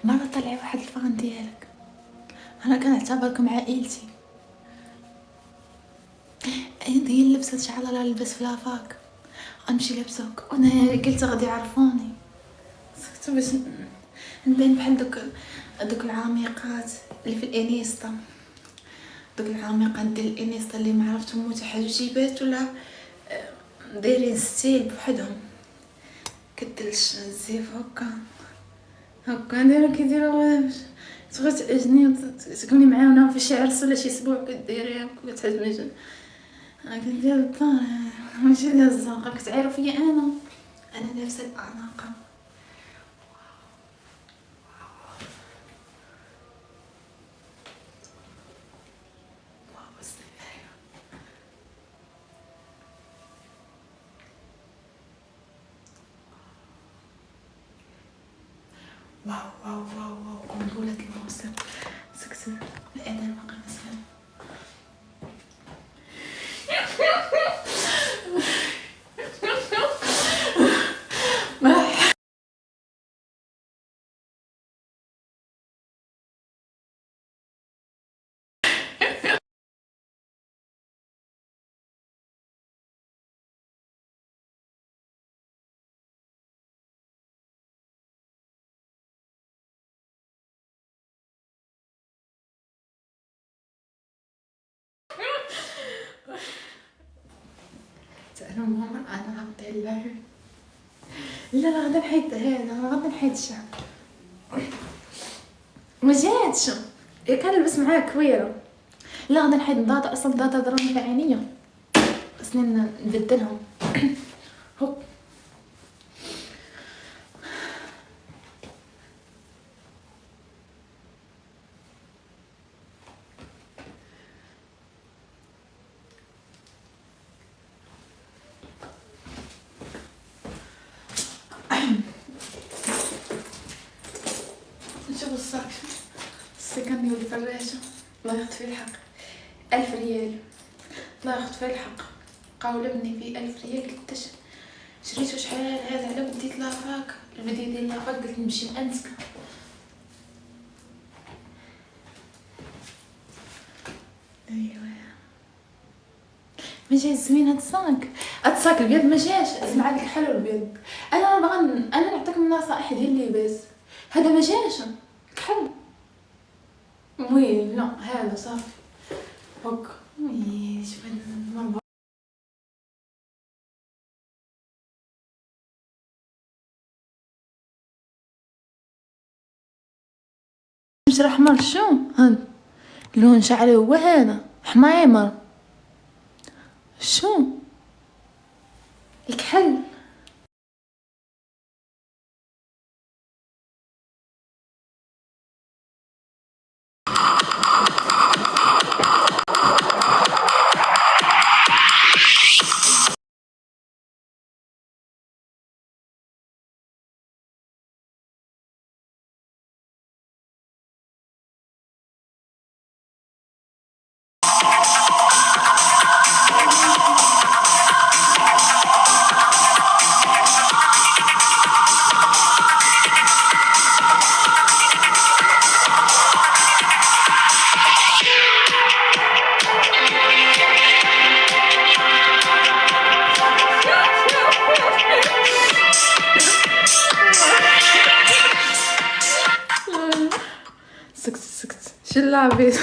مرة طلعي واحد الفان ديالك، انا كنعتبركم عائلتي. هي لبست شعرها لا لبس في لافاك، غنمشي لابسوك وانا قلت غادي يعرفوني، سكت باش نبان بحال دوك العميقات اللي في الانيستا، دوك العميقات ديال الانيستا اللي ما عرفتهم متحجبات ولا دايرين ستيل بوحدهم، كدلش الزيف هكا دايرين كيديروا تبغي تعجني وتكوني معانا في شي عرس ولا شي اسبوع كديريها وكتحجمي كندير الدار ماشي ديال الزنقه. كتعرف فيا انا لابسه الاعناقه. واو واو واو واو قنبلة الموسم. سكت الأذان باقي مسموع. تعلم ماما انا غنطير اللعب. لا غدا نحيد هذا، غدا نحيد الشعر. ما جاتش كان لبس معاك كويره. لا غدا نحيد الداتا، اصلا الداتا ضربني العينيه، خصني نبدلهم. هوب نشوف الصاك السكن ديال الفراشة. الله ياخد فيه الحق، 1000 ريال. الله ياخد فيه الحق. قاولبني فيه 1000 ريال. قلت شريتو شحال هذا على وديت لافاك، الفيديو ديال لافاك قلت نمشي نأنسك. ايوا ما جاي زوين هاد الصاك البيض ما جاش. اسمع لك حلو البيض. انا باغا انا نعطيكم النصائح ديال اللباس. هذا ما جاش كحل وي لا هذا صافي هكا. وي شوف هاد مش احمر. شو هاد لون شعري هو هذا حمايمر. شو الكحل سكت شلا عبيد.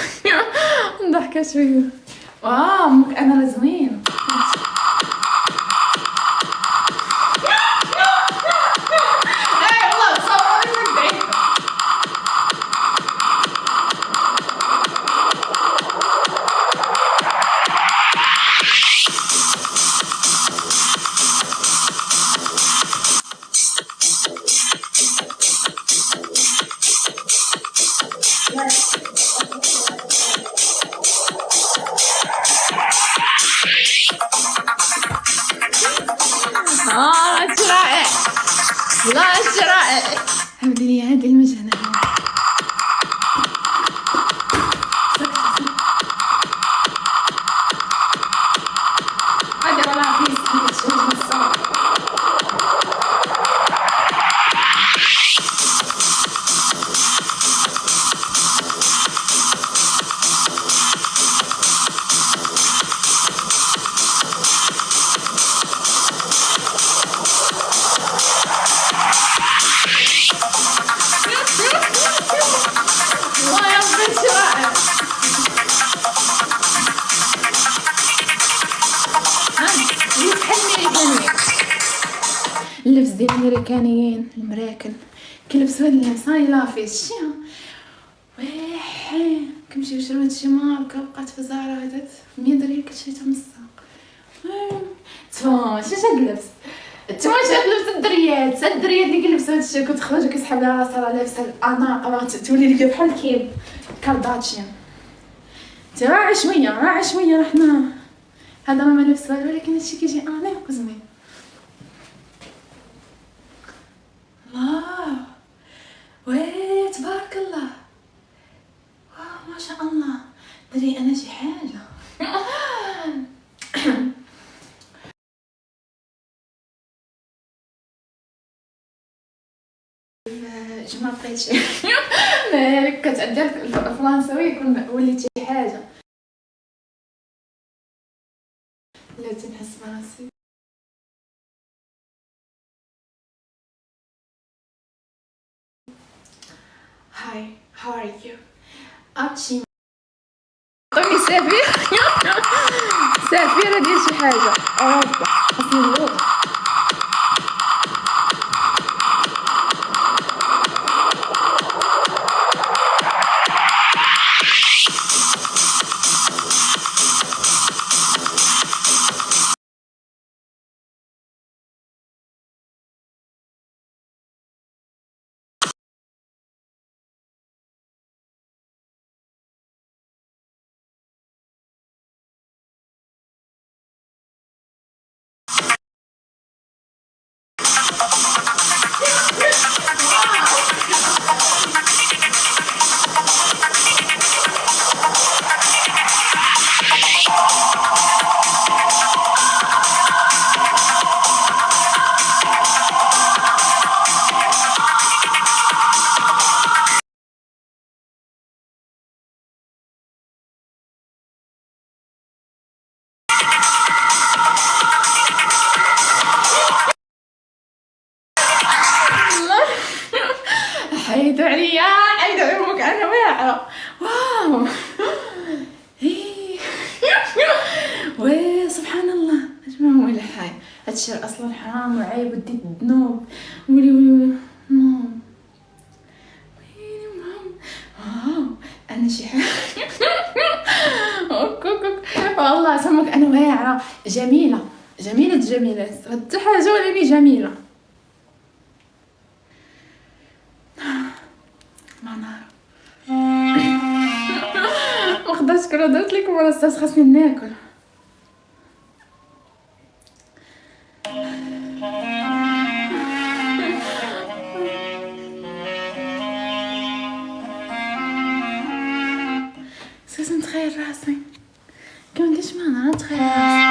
ضحكة شوية. امك انا زوين. رائع والله رائع. عملي لي هذه المجهنة. هذا والله في اللبس ديال الامريكانيين المراكن كيلبسوا هاد اللبس هاي لافي شتيها ويحي كنمشي شريت شي ماركه بقات في زهره هدات 100 درهم كشريتها من السوق. تما شي هاد اللبس تما شاد لبس الدريات اللي كيلبسوا هادشي كنت خرج كيسحب لها راسها لابسه الاناقه تولي لي بحال كيم كارداشيان. راه شويه رحنا هذا ما لبس والو ولكن هادشي كيجي انيق وزوين. الله وي تبارك الله واو ما شاء الله. دري انا شي حاجه جمع بقيت كتعدى الفرنساوي يكون وليت شي حاجه لا تنحس براسي. هاي how are you ابشي قولي سفيرة ديال شي حاجه اوروبا خاصني اللغه. حيدوا عليا امك انا واعره واو وي سبحان الله اجمع ولا حاجه هادشي اصلا حرام وعيب وديت الذنوب ويلي مام واو انا شي حاجه والله سمك انا واعره جميله حتى حاجه ولاني جميله ما نعرف ما قدرتش كرا درت لكم ولا استاذ خاصني ناكل. لازم نتخيل راسي كان كاش ما نتخيل راسي.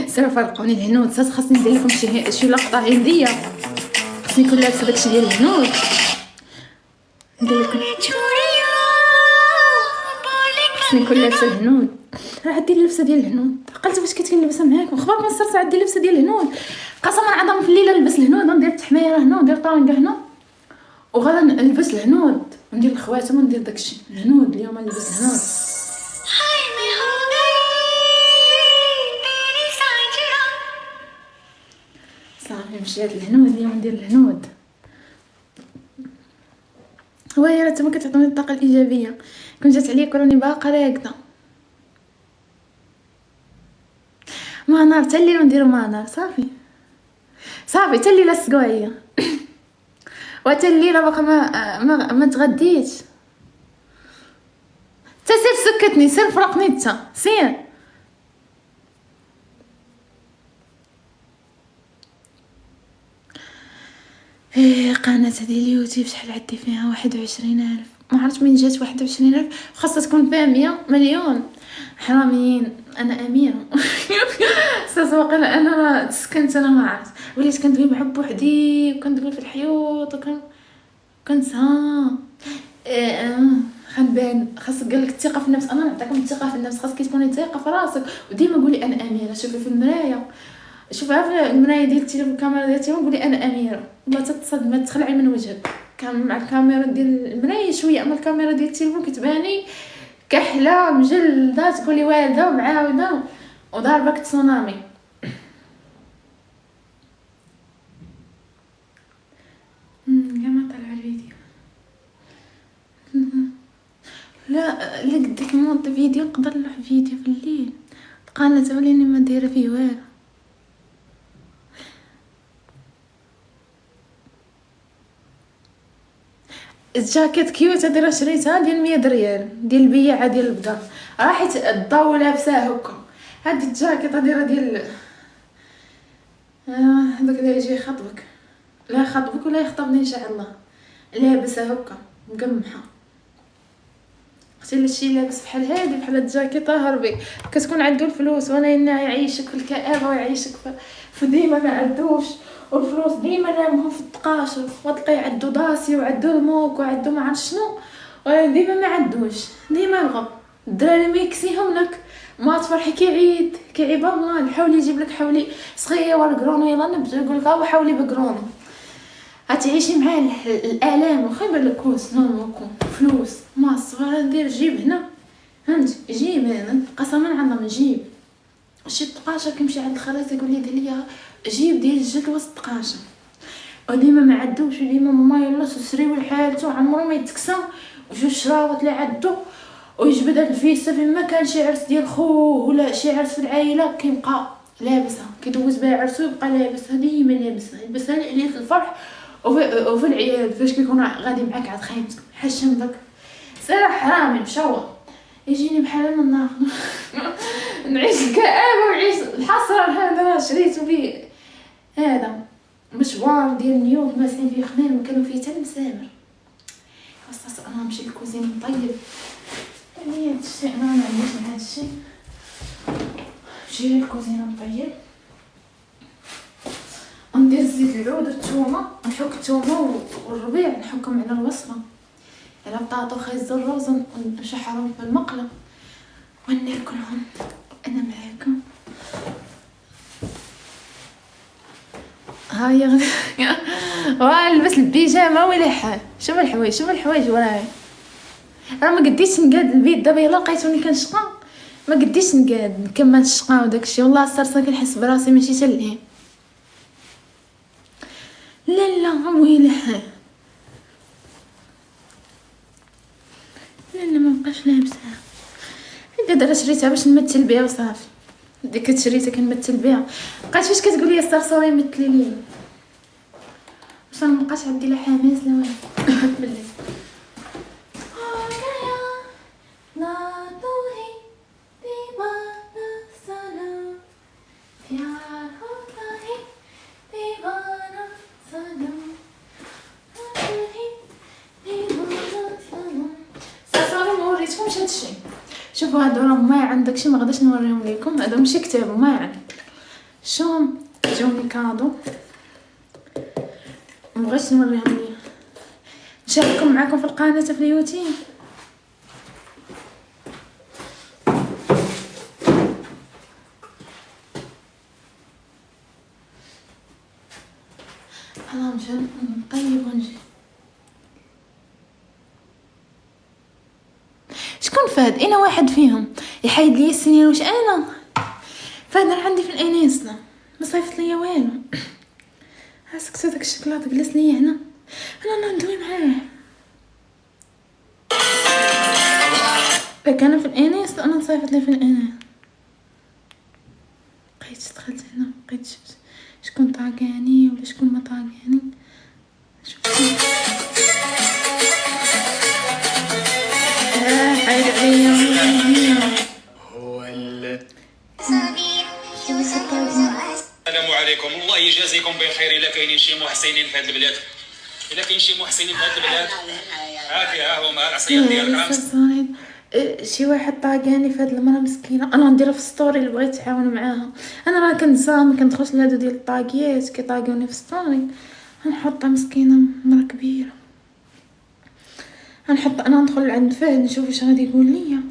سير فرقوني الهنود صاص خاصني ندير لكم شي لقطه هنديه خاصني نكون لابسه داكشي ديال الهنود ندير لكم خاصني نكون لابسه الهنود راه عندي اللبسه ديال الهنود عقلت باش كنت كنلبسها معاكم خبركم صرت عندي اللبسه ديال الهنود قسما عظم في الليله نلبس الهنود وندير التحمايه هنا وندير طرنقه هنا وغادا نلبس الهنود وندير الخواتم وندير داكشي الهنود اليوم نلبس الهنود. صافي مشيت الهنود اليوم ندير الهنود. وهي راه نتوما كتعطوني الطاقه الايجابيه كون جات عليا راني باقا راقده ما نار حتى الليل نديرو ما نار صافي حتى الليل السقوعيه وحتى الليل باقا ما تغديتش حتى سير سكتني سير فرقني حتى سير قناة ديال اليوتيوب شحال عندي فيها 21,000 ما عرفت من جات 21,000 خاصها تكون فيها 100 مليون حراميين. انا اميره سوق انا سكنت انا ما عرفت وليت كندوي مع بوحدي وكندوي في الحيوط كنسى خنبان. خاصك قال لك الثقه في النفس. انا نعطيكم الثقه في النفس، خاصك تكوني ثقه في راسك وديما قولي انا اميره. شوفي في المرايه، شوفها في المرايه ديال التليفون، الكاميرا ديال التليفون، قولي انا اميره. ما تتصدمي، تخلعي من وجهك. كان مع الكاميرا ديال المرايه شويه، اما الكاميرا ديال التليفون كتباني كحله مجلده، تقولي والده ومعاوده وضاربك تسونامي. كما طلع الفيديو لا قدك نوض فيديو، نقدر نلوح فيديو في الليل. القناه توليني ما دايره فيه والو. الجاكيت كيوت هادي راه شريتها ديال 100 ريال ديال البياعه ديال البدر، راحت الضو لابساه هكا. هاد الجاكيت هادي راه ديال هذاك اللي يجي يخطبك، لا يخطبك ولا يخطبني ان شاء الله، لابسه هكا مقمحه. اختي الشي لابس بحال هادي بحال هاد الجاكيطه هربي كتكون عنده الفلوس، وانا يعيشك في الكآبه ويعيشك في ديما ما عندوش، والفلوس ديما رامهم في التقاشر، وتلقيه عندو داسي وعندو الموك وعندو ما عرف شنو، وديما ما عندوش، ديما الغب. الدراري ما يكسيهم لك، ما تفرحي كيعيب الله. حاولي يجيب لك حولي صغيره كرونو، يلا نبدا يقول لك حولي بكرونو، هتعيشي معاه الالام. وخيبر لك كوس نومكم فلوس ما الصغيره ندير جيب هنا فهمتي، جيب هنا قسما على الله جيب. شي التقاشر كيمشي عند الخلاص يقول لي دير جيب ديال الجد وسط التقاشر، وديما ما عندوش، وديما ما يلا سريو لحالته عمرو ما يتكسى، وجوج شراوط اللي عندو ويجبد الفيسه فيما كان شي عرس ديال خوه ولا شي عرس في العائله كيبقى لابسها، كيدوز بها عرسو يبقى لابسها، ديما لابسها يلبسها ليله الفرح وفي العياد فاش كيكون غادي معاك عاد خايمتك حشم داك سير حرامي مشوه. يجيني بحال من النار نعيش الكآبه ونعيش الحسره. هذا راه شريتو لي هذا مشوار ديال نيوف ماسين فيه خدام وكانوا فيه حتى المسامر. خاص انا نمشي للكوزين نطيب يعني هاد الشيء، انا ما عنديش مع هاد الشيء. نمشي للكوزين نطيب، ندير زيت العود والثومه، نحك الثومه والربيع نحكهم على الوصفه، على بطاطا وخيز الرز نشحرهم في المقله وناكلهم. انا معاكم هاي ونلبس البيجامه ولا حال. شوف الحوايج وراي، راه ما قديتش نقاد البيت. دابا يلا لقيتوني كنشقى ما قديتش نقاد نكمل الشقا وداكشي. والله صرت كنحس براسي ماشي تلهي. لا ويلي لا ما بقاش لابسها. دابا شريتها باش نمثل بها وصافي. ديك شريتها كنمثل بها. بقات فاش كتقول لي الصرصوري مثلي لي باش ما بقاش عندي لا حماس لا والو بالله. شوفوا هادو راهم ما عندك شي، ما غاداش نوريهم لكم. هادو ماشي كتاب ما عندك شو جاوني كادو، ما بغيتش نوريهم لكم. نشارككم معكم في القناه في اليوتيوب. الله مشى نطيب ونجي. شكون فهد؟ انا واحد فيهم يحيد لي السنين. واش انا فهد راه عندي في الانستا ما صيفط ليا والو. هاسك داك الشكلاط جلس ليا هنا انا ندوي معاه. انا في الانستا انا صيفط لي في الانستا. بقيت دخلت هنا بقيت شفت شكون طاقاني ولا شكون ما طاقاني. حيد عليا هو السلام عليكم. الله يجازيكم بخير. الا كاينين شي محسنين في هذا البلاد، الا كاين شي محسنين في هذا البلاد هاكي ها هما العصيات ديالك. شي واحد طاقاني في هاد المرة مسكينة، انا نديرها في ستوري اللي بغيت تعاون معاها. انا راه كنسى، ما كندخلش لهادو ديال الطاقيات كيطاقوني في ستوري. غنحطها مسكينة مرة كبيرة، غنحط انا ندخل عند فهد نشوف واش غادي يقول ليا.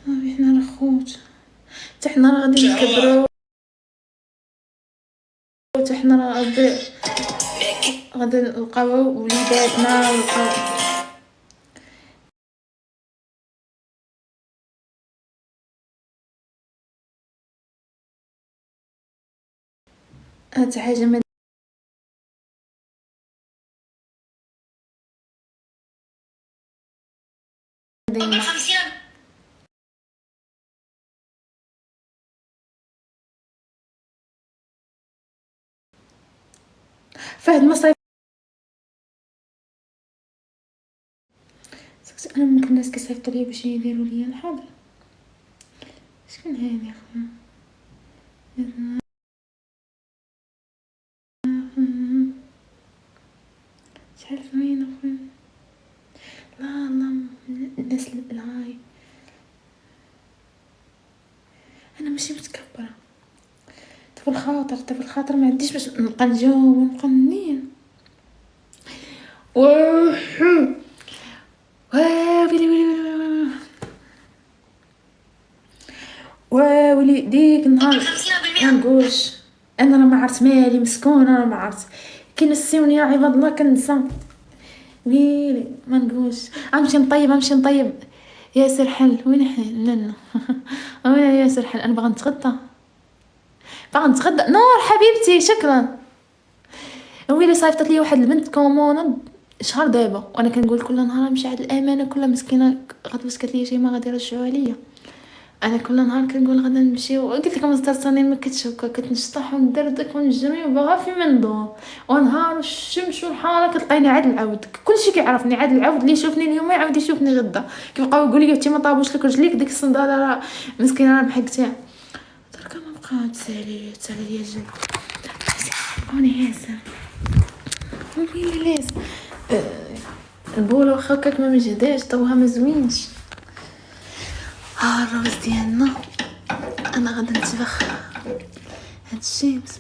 صافي حنا راه خوت، حتى حنا راه غادي نكبروا، حتى حنا راه غادي نلقاو وليداتنا ونلقاو. هاد حاجة ما دايما. فهد ما صايب. انا ممكن الناس كيصيفطوا لي باش يديروا لي الحاضر. شكون هادي اخويا؟ شحال زوين اخويا. لا الناس الهاي، انا ماشي متكبره. طب الخاطر ما عنديش باش نبقى نجاوب ونبقى منين. ويلي ديك النهار ما نقولش انا راه ما عرفت مالي مسكونه، راه ما عرفت كينسيوني يا عباد الله كنسى. ويلي ما نقولش غنمشي نطيب ياسر حل. وين حل؟ لا وين ياسر حل؟ انا باغا نتغدى نور حبيبتي شكرا. ويلي صيفطت لي واحد البنت كوموند شهر دابا، وانا كنقول كل نهار نمشي عند الامانه، كل مسكينه غتمسكت لي شي ما غادي يرجعوا عليا. انا كل نهار كنقول غادا نمشي، وقلت لكم مصدر صنين ما كتشوكا كتنشطح وندردك ونجري وباغا في من دور ونهار الشمس والحاره كتلقيني عاد العود. كلشي كيعرفني عاد العود، اللي يشوفني اليوم يعاود يشوفني غدا. كيبقاو يقولوا لي انت ما طابوش لك رجليك، ديك الصنداله راه مسكينه راه محكتها. درك ما بقى تسالي يا جل اوني ياسر وين لازم البوله واخا كاك ما مجهداش توها ما زوينش. الروز ديالنا انا غادا نتبخ هادشي بس.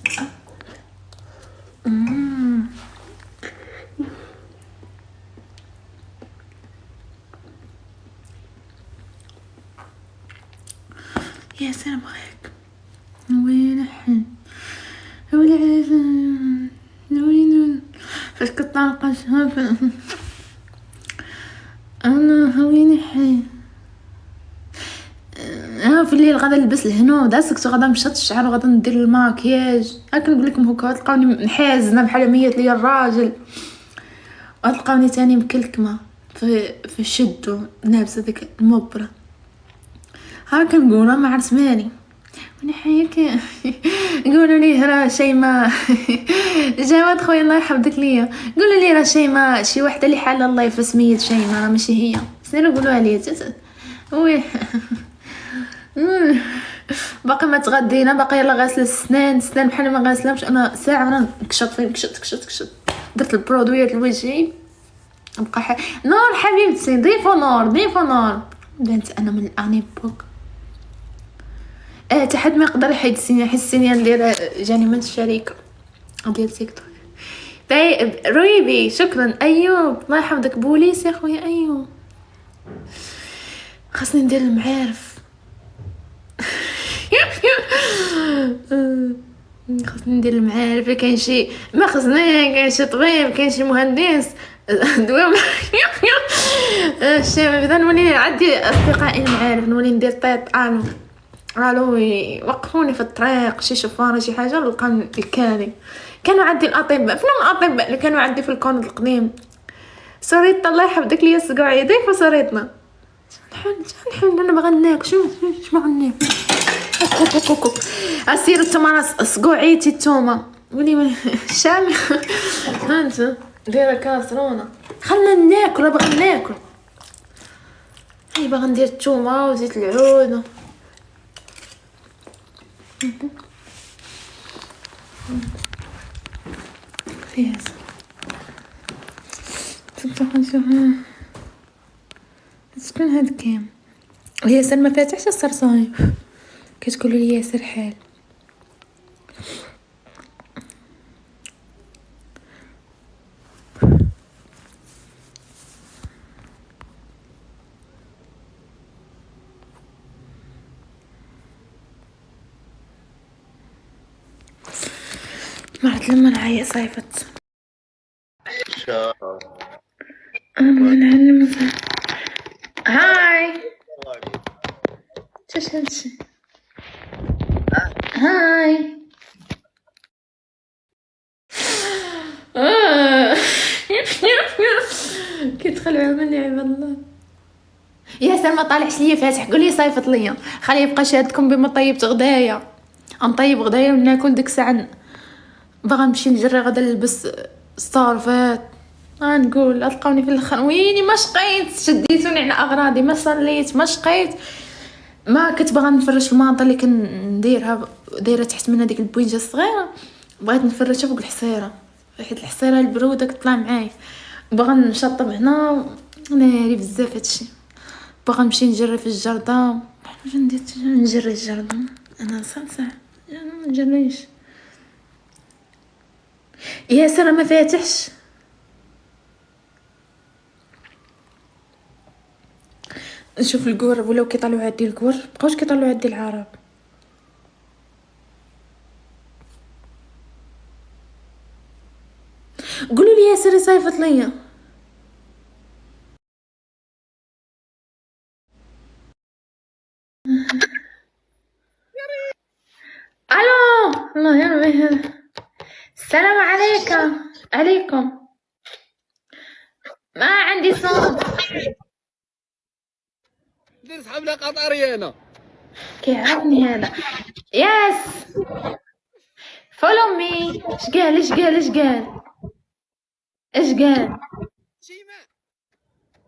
يا سلام عليك. وين حن وين فاش كطلقه شهافه انا وين حن. في الليل غادا نلبس الهنود اسكت، غادا نشط الشعر وغادا ندير الماكياج. هاك نقول لكم هكا تلقاوني نحازنه بحال ميت ليا الراجل، وتلقاوني تاني مكلكمه في الشدو لابسه ديك المبره. هاكا نقول ما عرفت مالي وانا حياك. يقولوا لي راه شيماء جواد خويا الله يحفظك ليا، قولوا لي راه شيماء شي وحده اللي حاله الله يفا سميت شيماء راه ماشي هي. سيروا قولوا عليا وي باقي ما تغدينا، باقي يلا غاسله السنان بحال ما غاسلهمش. انا ساعه وانا نكشط فين كشط درت البرودويات لوجهي بقى نور حبيبتي. ضيفوا نور بنت انا من الاني بوك. حتى حد ما يقدر يحيد السينيا ندير جاني من الشركه ديال تيك توك. طيب رويبي شكرا. ايوب الله يحفظك. بوليس يا خويا ايوب. خاصني ندير المعارف كاين شي ما خصني، كاين شي طبيب، كاين شي مهندس دوام الشام. بدا نولي عندي اصدقائي المعارف، نولي ندير طيط الو يوقفوني في الطريق شي شفاره شي حاجه نلقى الكاني. كانوا عندي الاطباء فين الاطباء اللي كانوا عندي في الكون القديم. سريت الله يحفظك ليا السقعي ضيف وسريتنا نحن انا باغا ناكل شو باغا ناكل. اسير التمر سقوعيتي التومه ولي الشام هانت دايره كاسرونه. خلنا ناكل باغا ناكل. هاي باغا ندير التومه وزيت العود فياس تبقى نشوف شكون هاد كام؟ ياسر ما فاتحش الصرصايف. كتقولوا لي ياسر حال. ما عرفت لما نعيق صيفط. اما نعلم. هاي تش هادشي. هاي كيدخلوا مني عباد الله. ياسر ما طالعش ليا فاتح. قول لي صيفط ليا. خليه يبقى شهادكم بما طيبت غدايا. نطيب غدايا وناكل ديك الساعه. باغا نمشي نجري غدا نلبس ستارفات. نقول تلقاوني في الاخر ويني ما شقيت. شديتوني على اغراضي ما صليت ما شقيت. ما كنت باغا نفرش الماطه اللي كنديرها دايره تحت من هذيك البوينجه الصغيره. بغيت نفرشها فوق الحصيره حيت الحصيره البروده كتطلع معايا. باغا نشطب هنا ناري بزاف هادشي. باغا نمشي نجري في الجردة. ندير نجري الجردة. انا صاصع ما نجريش. ياسر ما فاتحش. نشوف الكور ولاو كيطلعوا عندي الكور بقاوش كيطلعوا عندي العرب. قولوا لي ياسر يصيفط ليا. الو الله يرضي. السلام عليكم. عليكم. ما عندي صوت. نسحب لك قطري انا. كيعرفني هذا. ياس فولو مي. اش قال اش قال اش قال اش قال؟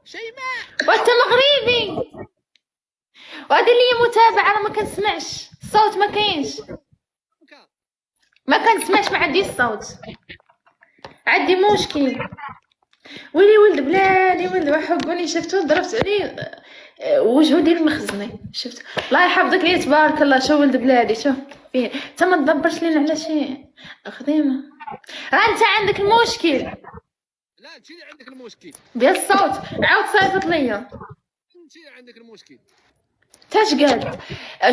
شيماء وانت مغربي. وهذه لي متابعه. انا ما كنسمعش الصوت. ما كاينش. ما كنسمعش. ما عنديش الصوت. عندي مشكل. ويلي ولد بلادي ولد وحقوني. شفتو ضربت عليه وجهه ديال المخزني. شفت الله يحفظك لي تبارك الله. شو ولد بلادي شوف فيه. انت ما تدبرش لينا على شيء خديمه. راه انت عندك المشكل. لا انت اللي عندك المشكل ديال الصوت. عاود صيفط ليا. انت اللي عندك المشكل. تاش قال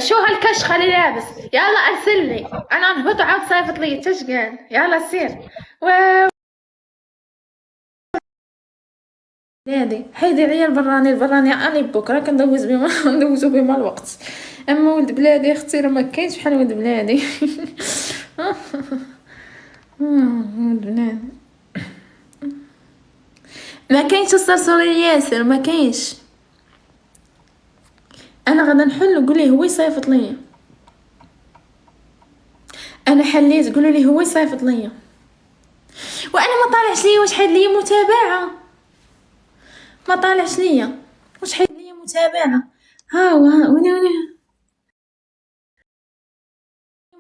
شو هالكشخه اللي لابس. يلا ارسل لي انا نهبط. عاود صيفط ليا. تاش قال يلا سير. نادي حيدي عليا البراني اني بكره كندوز بما ندوزو بما الوقت. اما ولد بلادي اختي راه ما كاينش بحال ولد بلادي. ولد بلادي ما كاينش. الصرصوري ياسر ما كاينش. انا غدا نحل وقول ليه هو يصيفط ليا. انا حليت. قولوا لي هو يصيفط ليا. وانا ما طالعش ليا. واش حيد ليا متابعه؟ ما طالعش ليا. واش حيد ليا متابعه؟ ها وين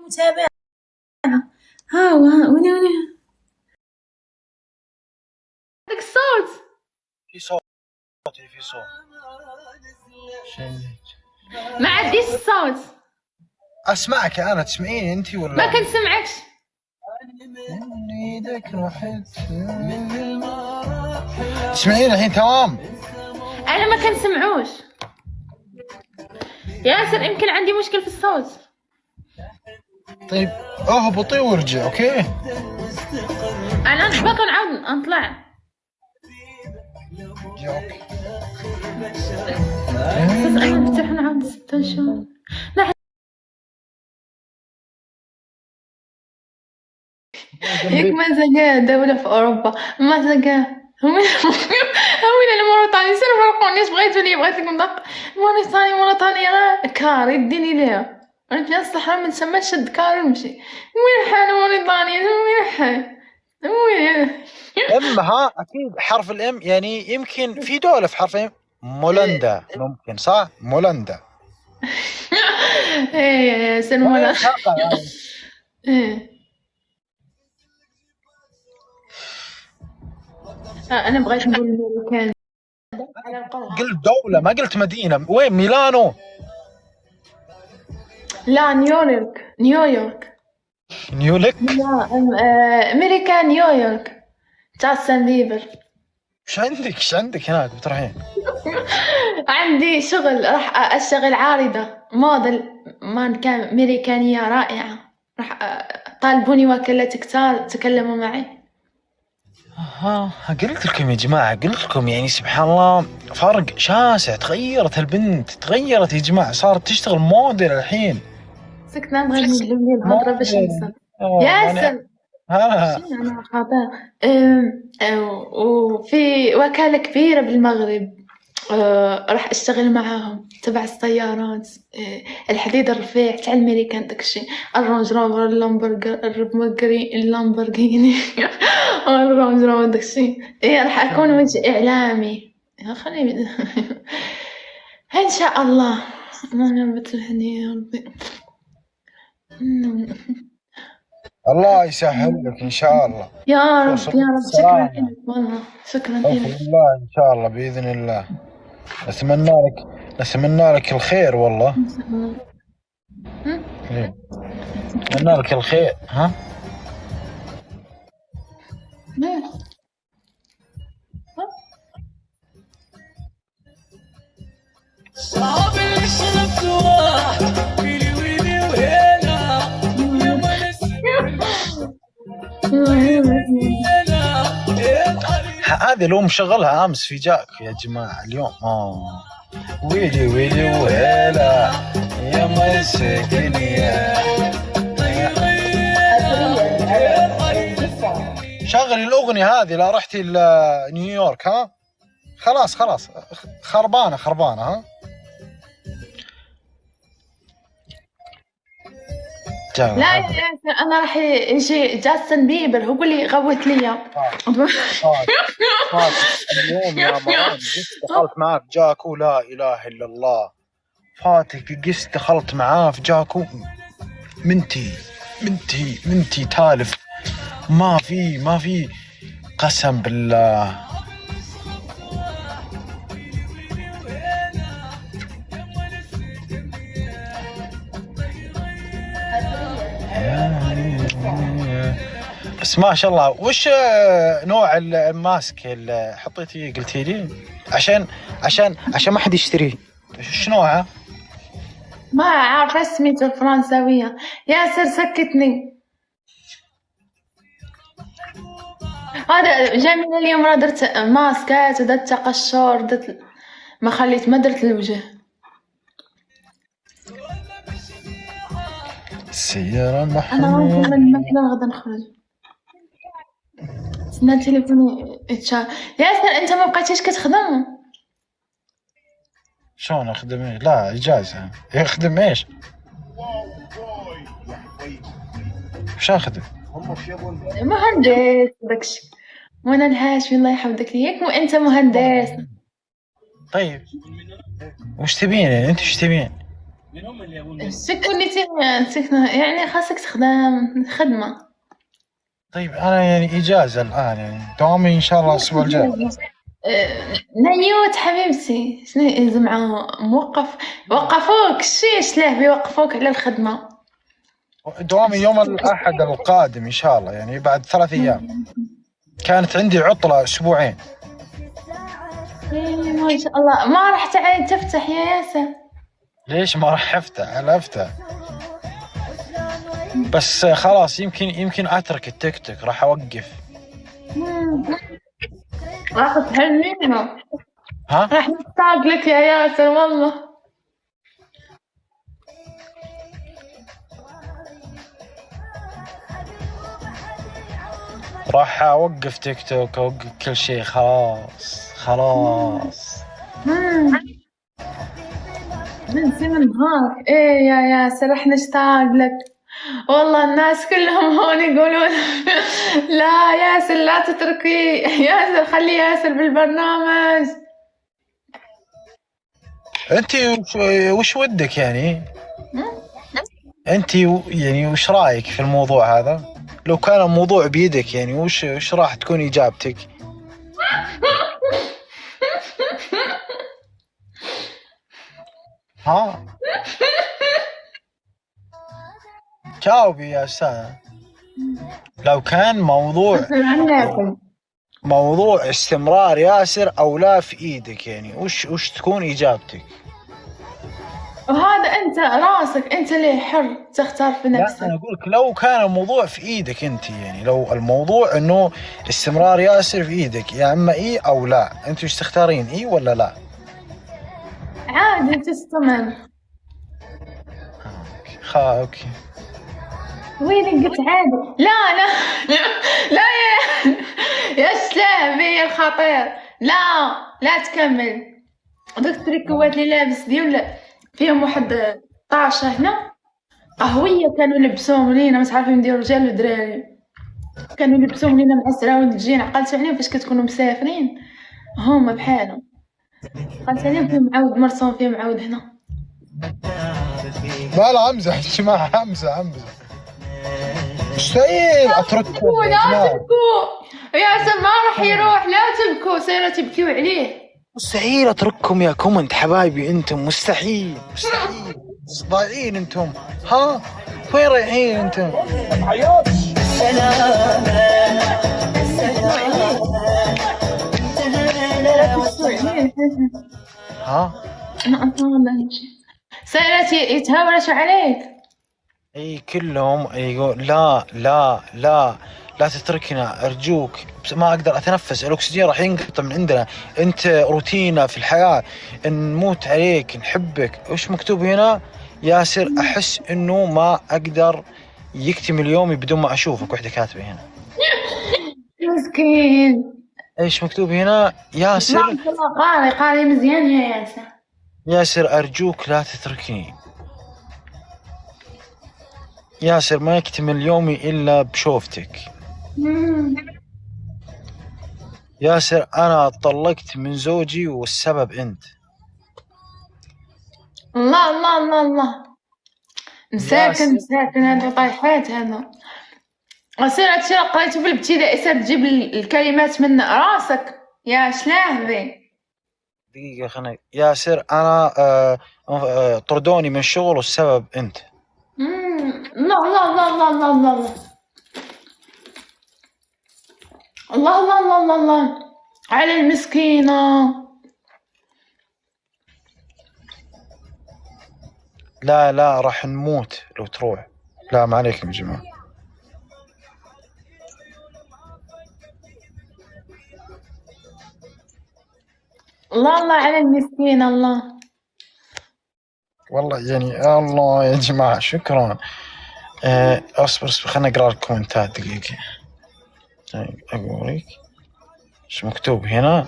متابعه؟ ها وين داك الصوت. في صوت في صوت. ما عنديش الصوت. اسمعك انا. تسمعيني انت ولا ما كنسمعكش. ذاك الوحيد. تسمعيني الحين تمام؟ انا ما كنسمعوش. ياسر يمكن عندي مشكل في الصوت. طيب اهبطي وارجع. اوكي انا نهبط ونعاود نطلع. اوكي. بس انا نفتح نعاود نشوف. ياك ما زكاه دولة في أوروبا ما زكاه. هوين أنا موريتاني. سير فرقوني. بغيتو لي بغيت لكم دق. موريتاني غير كار يديني ليها. أنا في الصحراء ما نسمى شد كار ونمشي. وين حال موريتانيا؟ وين حال وين؟ امها اكيد حرف الام. يعني يمكن في دولة في حرف ام. مولندا ممكن صح. مولندا. ايه يا سلمى. ايه انا بغيت نقول المكان على قلت دولة ما قلت مدينة. وين ميلانو؟ لا نيويورك. نيويورك. لا أمريكا نيويورك. جاستن بيبر. ايش عندك هناك بتروحين؟ عندي شغل، راح أشتغل عارضة موديل كان أمريكانية رائعة. راح طالبوني وكالتك تكلموا معي. قلت لكم يا جماعة، قلت لكم يعني سبحان الله فرق شاسع. تغيرت البنت، تغيرت يا جماعة، صارت تشتغل موديل الحين. سكتنا نبغى نجلب الهضرة باش ننسى. ياسر أنا خاطر وفي وكالة كبيرة بالمغرب راح أشتغل معاهم تبع السيارات، الحديد الرفيع تاع الأمريكان داكشي، الرانج روفر، اللامبورغيني الرانج روفر داكشي. راح أكون وجه إعلامي. خليني إن شاء الله. أنا بتلهني يا ربي. الله يسهل لك ان شاء الله. يا رب يا رب. شكرا لك والله، شكرا لك. الله ان شاء الله باذن الله. نتمنى لك الخير والله. نتمنى لك الخير. ها صعب الشرف سواه ويلي ويلي وهنا يا ما هذه لو مشغلها امس في جاك يا جماعه اليوم. ويلي ويلي وهلا يا مسكني. شغلي الاغنيه هذه لا رحتي لنيويورك. ها خلاص خربانه ها. لا يا ياسر انا راح يجي جاستن بيبر هو اللي غوت لي. اليوم يا مرام دخلت معاه في جاكو، لا اله الا الله. فاتك قست دخلت معاه في جاكو، منتي تالف. ما في قسم بالله. بس ما شاء الله. وش نوع الماسك اللي حطيتيه قلتي لي؟ عشان ما حد يشتريه. وش نوعه؟ ما عارفه سميته الفرنساويه. ياسر سكتني. هذا جاي من اليوم درت ماسكات ودرت تقشر درت ما درت الوجه. السيارة انا محمود. مثلا غدا نخرج. سنا تليفوني اتشال. ياسر انت ما بقيتيش كتخدم؟ شلون اخدم؟ لا اجازة. يخدم ايش؟ وش اخدم؟ مهندس داكشي. وانا الهاشمي الله يحفظك ليك وانت مهندس. طيب وش تبين انت؟ وش تبين؟ شكوني يعني خاصك تخدم خدمة. طيب انا يعني اجازة الان، يعني دوامي ان شاء الله الاسبوع الجاي. نيوت حبيبتي شنو زعما وقفوك ايش ليه بيوقفوك على الخدمة؟ دوامي يوم الاحد القادم ان شاء الله، يعني بعد 3 ايام. كانت عندي عطلة اسبوعين. ما شاء الله. ما راح تعيد تفتح يا ياسر؟ ليش ما راح افتح؟ بس خلاص يمكن اترك التيك توك، راح اوقف. راح تحرمينا. ها؟ راح نشتاق لك يا ياسر والله. راح اوقف تيك توك، اوقف كل شيء. خلاص. من نهار. ايه يا ياسر راح نشتاق لك والله. الناس كلهم هون يقولون لا ياسر لا تتركي ياسر، خلي ياسر بالبرنامج. انتي وش ودك يعني؟ انتي يعني وش رايك في الموضوع هذا؟ لو كان الموضوع بيدك يعني وش راح تكون اجابتك؟ ها جاوبي يا أستاذ. لو كان موضوع استمرار ياسر أو لا في إيدك، يعني وش تكون إجابتك؟ وهذا انت راسك، انت اللي حر تختار في لا نفسك. أنا أقولك لو كان الموضوع في إيدك أنت، يعني لو الموضوع إنه استمرار ياسر في إيدك، يا إما إيه أو لا، أنت وش تختارين، إيه ولا لا؟ عادي تستمر. أوكي. وين قلت عادي؟ لا لا لا يا سلامي الخطير. لا تكمل. دوك التريكوات اللي لابس ديال فيهم واحد طاشة هنا قهوية، كانوا يلبسوهم لينا، مش عارفين نديرو رجال ودراري، كانوا يلبسوهم لينا مع السراول الجين. عقلت عليهم فاش كتكونوا مسافرين هما بحالهم، عقلت عليهم فيهم معاود مرسوم فيهم معاود هنا. لا أمزح يا جماعة، أمزح. مستحيل أترككم يا لا جماعة. تبكوا ياسر، ما راح يروح. لا تبكوا، سيروا تبكيوا عليه. مستحيل أترككم يا كومنت حبايبي، أنتم مستحيل ضايعين أنتم. ها وين رايحين أنتم؟ ها سيرت يتهاورش عليك. اي كلهم يقول لا تتركنا ارجوك، ما اقدر اتنفس، الاكسجين راح ينقطع من عندنا، انت روتينا في الحياه، نموت عليك، نحبك. وش مكتوب هنا ياسر؟ احس انه ما اقدر يكتمل يومي بدون ما اشوفك. وحده كاتبه هنا مسكين. ايش مكتوب هنا ياسر؟ قاري مزيان يا ياسر ارجوك لا تتركني. ياسر ما يكتمل يومي الا بشوفتك. ياسر أنا طلقت من زوجي والسبب أنت. الله مساكن هذا طايحات هذا. أصير هادشي اللي قريتو في الابتدائي، صار تجيب الكلمات من راسك يا شلاهبي. دقيقة خليني. ياسر أنا طردوني من الشغل والسبب أنت. الله على المسكينة. لا راح نموت لو تروح. لا ما عليكم يا جماعة. الله على المسكينة. الله والله يعني الله يا جماعة شكرا. اصبر خلنا نقرأ الكومنتات دقيقة. أقولك ايش مكتوب هنا.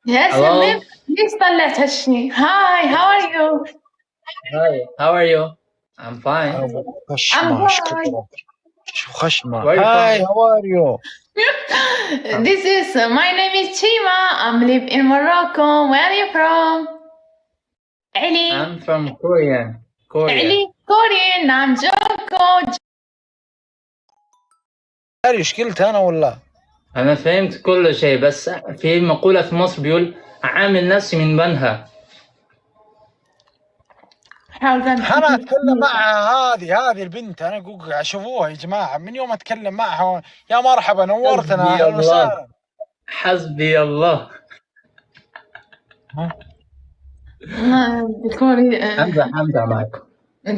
يا سلام، ليش طلعت هالشي؟ هاي how are you? Hi, how are you? I'm fine. خشمة شكرا. شو خشمة. Where are you Hi from? how are you? This is my name is Chima. I'm live in Morocco. Where are you from? علي. I'm from Korea. علي كوريان. نعم جوكو. ايش قلت انا ولا؟ أنا فهمت كل شيء، بس في مقولة في مصر بيقول عامل نفسي من بنها. انا اتكلم معها هذه البنت، انا اقول شوفوها يا جماعه، من يوم اتكلم معها يا مرحبا نورتنا اهلا وسهلا. حسبي الله. كوريا. حمزة معكم.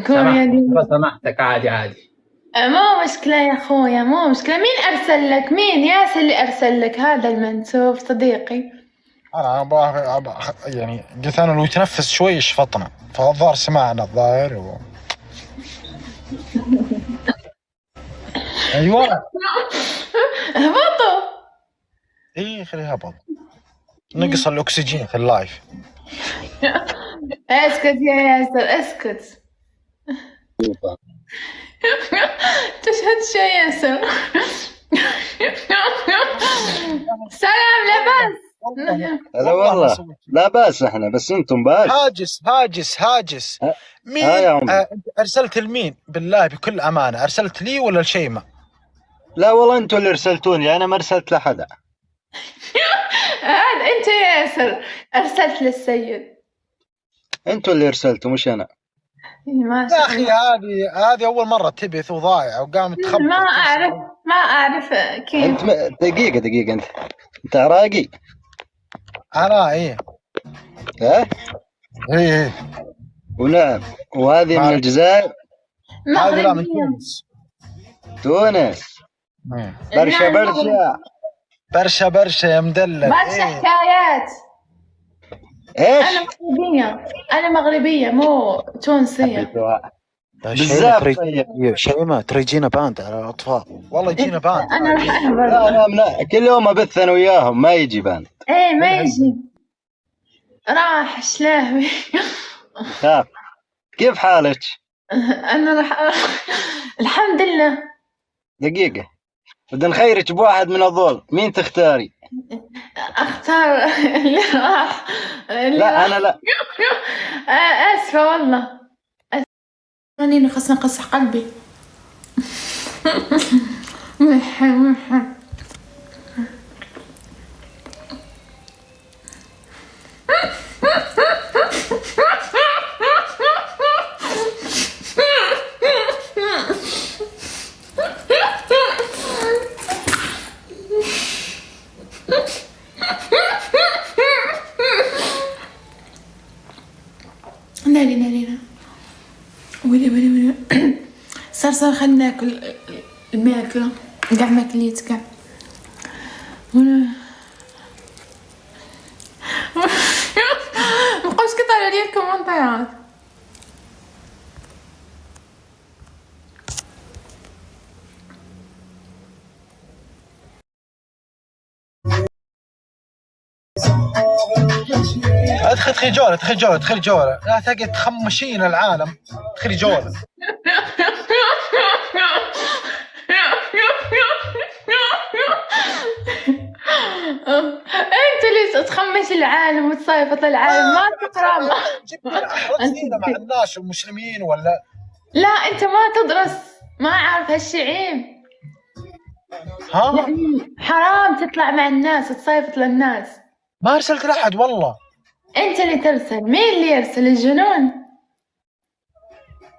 كوريا دي سمحتك عادي. مو مشكلة يا خويا، مو مشكلة. مين أرسل لك؟ مين ياسر اللي أرسل لك هذا المنسوب صديقي؟ انا يعني قلت انا لو يتنفس شوي شفطنا، فالظاهر سمعنا الظاهر ايوه هبطوا. اي خليه هبط، نقص الاكسجين في اللايف. اسكت يا ياسر اسكت. تشهد شي ياسر. سلام لاباس. هلا والله لا باس احنا، بس انتم باس. هاجس مين؟ انت ارسلت لمين بالله بكل امانه؟ ارسلت لي ولا لشيماء؟ لا والله انتم اللي ارسلتوني، انا ما ارسلت لحدا. هذا انت يا ياسر ارسلت للسيد. انتوا اللي ارسلتوا مش انا. ما يا شاء اخي الله. هذه اول مره تبث وضايعه وقامت تخبط. ما اعرف كيف. انت دقيقة انت عراقي؟ انا ايه ها؟ ايه ونعم. وهذه من الجزائر؟ هذه لا من مغربية. تونس. برشا نعم، برشا. برشا يا مدلل. برشا حكايات. ايش؟ انا مغربية مو تونسية. بزاف. طيب شيماء ترى يجينا باند على الاطفال، والله يجينا باند. انا راح احضر. لا كل يوم ابث انا وياهم ما يجي بان. ايه ما يجي. راح شلاهوي. خاف. كيف حالك؟ انا راح الحمد لله. دقيقة بدنا نخيرك بواحد من هذول، مين تختاري؟ اختار اللي راح. لا انا لا. اسفة والله. خليني خاصة نقصح قلبي. ملحن. ناري ويلي صار خلينا ناكل الماكلة. قاع ما كليت قاع. مبقاوش كيطلعوا لي الكومنتات. ادخل جولة لا تقعد تخمشين العالم. ادخلي جولة. انت اللي تخمش العالم وتصيفط العالم ما تقرا. احرجتينا مع الناس المسلمين ولا لا انت ما تدرس ما عارف هالشعيب. ها؟ يعني حرام تطلع مع الناس وتصيفط للناس. ما ارسلت لاحد والله. انت اللي ترسل. مين اللي يرسل؟ الجنون.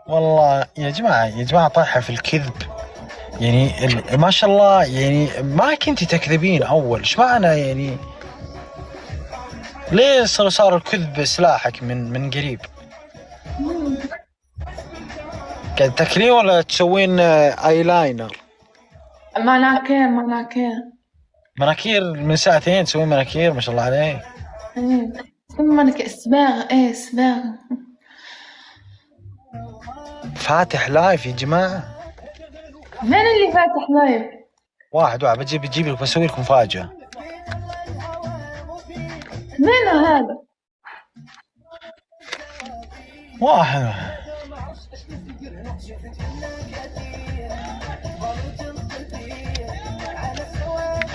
والله يا جماعة طايحة في الكذب يعني. ما شاء الله يعني ما كنتي تكذبين اول. ايش معنى يعني؟ ليه صار الكذب سلاحك من قريب؟ قاعد تاكلين ولا تسوين ايلاينر؟ مناكير من ساعتين تسوين مناكير ما شاء الله عليك. مناكير صباغ. ايه صباغ. فاتح لايف يا جماعة. من اللي فاتح لايف؟ واحد بجيب لك بسوي لكم مفاجأة. مين هذا؟ واحد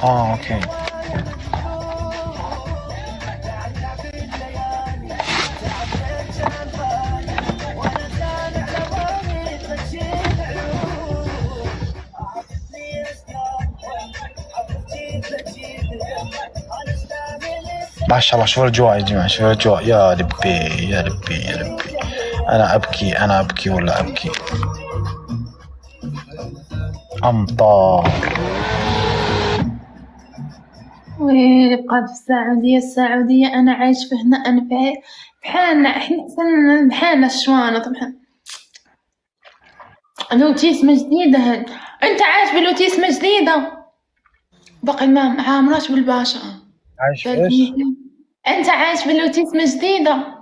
اوكي. ما شاء الله شوف الأجواء يا جماعة. شوف الأجواء. يا لبي أنا أبكي ولا أبكي. أمطار. ويبقى في السعودية أنا عايش في هنا. أنا بحالنا إحنا بحالنا الشوانة طبعا. لوتيسمة جديدة هاد. أنت عايش بلوتيسمة جديدة. باقي ما عامراش بالباشا. عايش إيش؟ أنت عايش بلوتيسمة جديدة.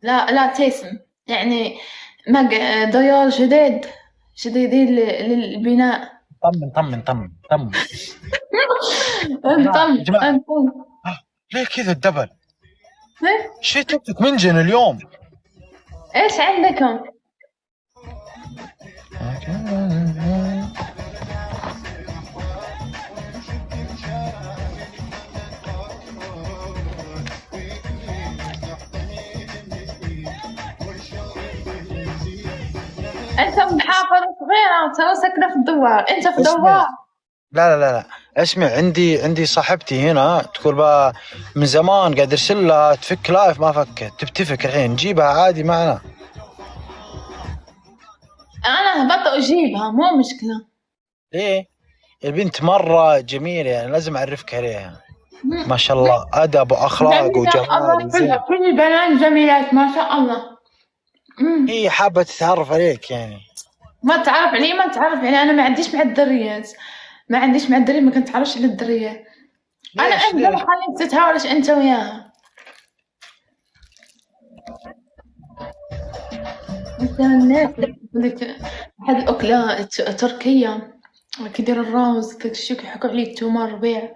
لا تسم يعني ديار جديدين للبناء. طمن ليه كذا الدبل؟ شي تكتك منجن اليوم. ايش عندكم؟ انت محافظة صغيرة وساكنة في الدوار. انت في دوار. لا اسمع، عندي صاحبتي هنا تقول بقى من زمان قاعد ارسل لها تفك لايف ما فكت، تبي تفك الحين نجيبها عادي معنا. انا هبطئ اجيبها مو مشكلة. ليه؟ البنت مرة جميلة يعني لازم اعرفك عليها، ما شاء الله ادب واخلاق جميلة الله، وجمال زين. كل البنات جميلات ما شاء الله. هي حابة تتعرف عليك يعني. ما تعرف علي ما تعرف علي، انا ما عنديش مع الدريات، ما كنت تعرفش على الدريات. انا ليش ابدا ليش؟ خليك تتهاوش انت وياها. مثلا الناس لك واحد الاكلة تركية كيدير الروز داك الشي كيحكوا عليه التومة الربيع.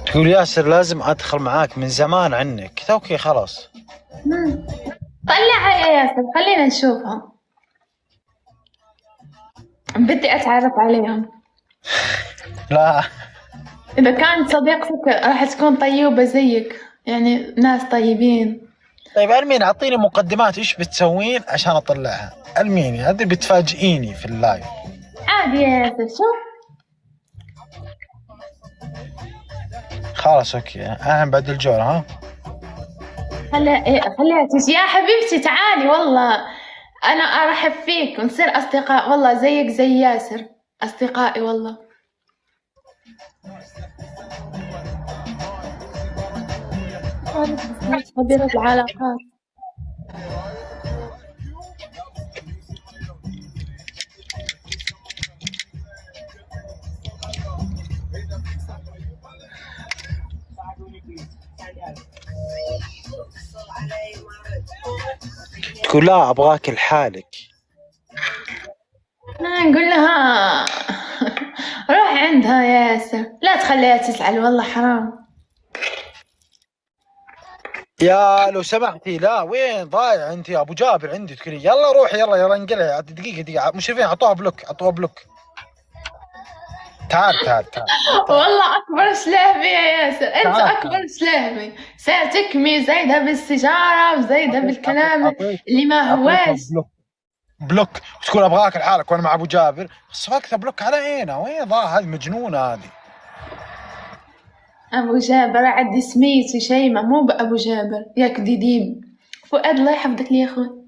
تقول ياسر لازم ادخل معاك من زمان عنك توكي خلاص. طلعها يا ياسر خلينا نشوفها، بدي اتعرف عليهم. لا اذا كانت صديقتك راح تكون طيوبة زيك، يعني ناس طيبين. طيب علميني، اعطيني مقدمات ايش بتسوين عشان اطلعها، علميني هذه بتفاجئيني في اللايف. عادي يا ياسر شوف. خلاص اوكي اهم بعد الجولة ها. خليها تجي يا حبيبتي، تعالي والله انا ارحب فيك ونصير اصدقاء والله زيك زي ياسر، اصدقائي والله. خبيرة العلاقات. تقول لا ابغاك لحالك. نقول لها روح عندها يا ياسر، لا تخليها تزعل والله حرام. يا لو سمحتي، لا وين ضايع انت يا ابو جابر عندي، تقولي يلا روحي يلا انقلعي. دقيقة مشرفين حطوها بلوك. تعال والله اكبر سلهبي يا ياسر، انت تعال. اكبر سلهبي، ساتكمي زايدة بالسيجارة وزايدة بالكلام اللي ما هواش. بلوك تقول ابغاك لحالك وانا مع ابو جابر، صفقت بلوك على عينه. وين ضاع هذه مجنونة هذه. ابو جابر عندي سميتي شيمة مو بابو جابر ياك ديديم. فؤاد الله يحفظك لي يا اخوي.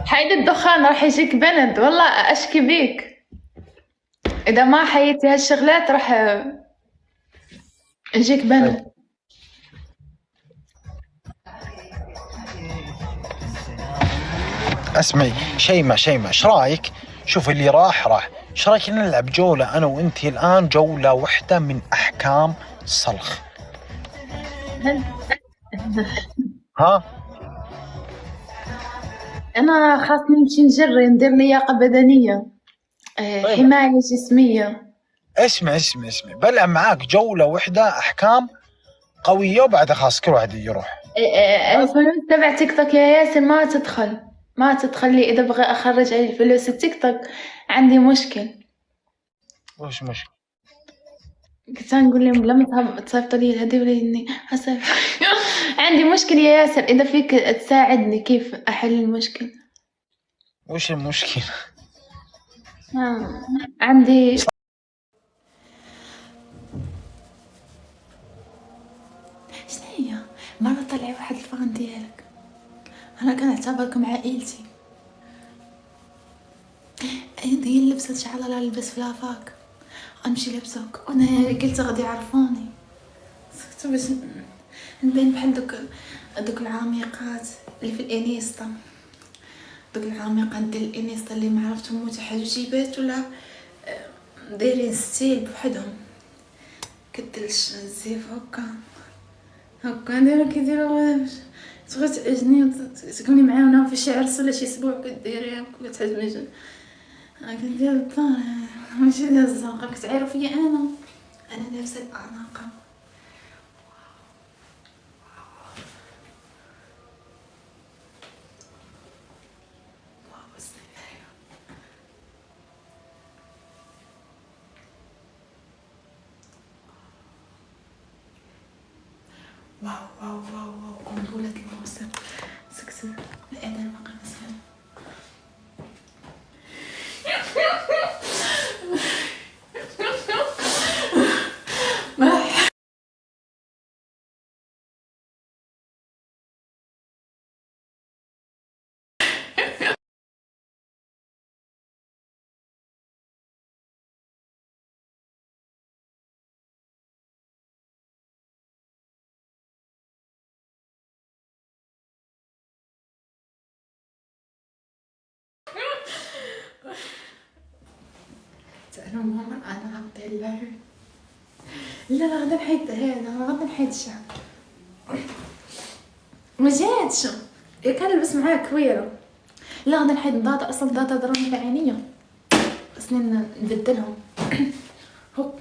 حيد الدخان راح يجيك بند والله اشكي بيك، اذا ما حييتي هالشغلات راح يجيك بند. اسمعي شيمة ايش رايك؟ شوف اللي راح ايش رايك نلعب جولة انا وانتي الان، جولة واحدة من احكام الصلخ. ها انا خاصني نمشي نجري ندير لياقة بدنية، حماية جسمية. اسمع بلعب معاك جولة واحدة احكام قوية وبعدها خلاص كل واحد يروح. الفلوس تبع تيك توك يا ياسر ما تدخل لي اذا بغى اخرج علي الفلوس التيك توك عندي مشكل. وش مشكلة؟ كنت نقول لهم لما تصيفطوا لي الهدية ولا اني عندي مشكلة يا ياسر، اذا فيك تساعدني كيف احل المشكل. وش المشكلة؟ عندي شنو هي مرة طلعي واحد الفان ديالك، انا كنعتبركم عائلتي. هي لبست شعر لا لبس فلافاك امشي لبسك، وانا قلت غادي يعرفوني باش نبين بحال دوك العميقات اللي في الانيستا، دوك العميقات ديال الانيستا اللي ما عرفتهم متحجبات ولا دايرين ستيل بوحدهم، كدلش الزيف هكا كيديروا تبغي تعجني وتكوني معانا في شي عرس ولا شي اسبوع كديريها وكتعجبني كندير الدار ماشي ديال الزنقه. كتعيروا فيا انا لابسه الاناقه. واو واو واو واو قنبلة الموسم. سكسر الإعلان وقع مسهل. تعرفوا ماما أنا عبد الله. لا غدا نحيد هذا، غدا نحيد الشعر. ما جاتش كان لبس معايا كويرة. لا غدا نحيد ضادا، أصلا ضادا ضربني بعينيا، خصني نبدلهم. هوب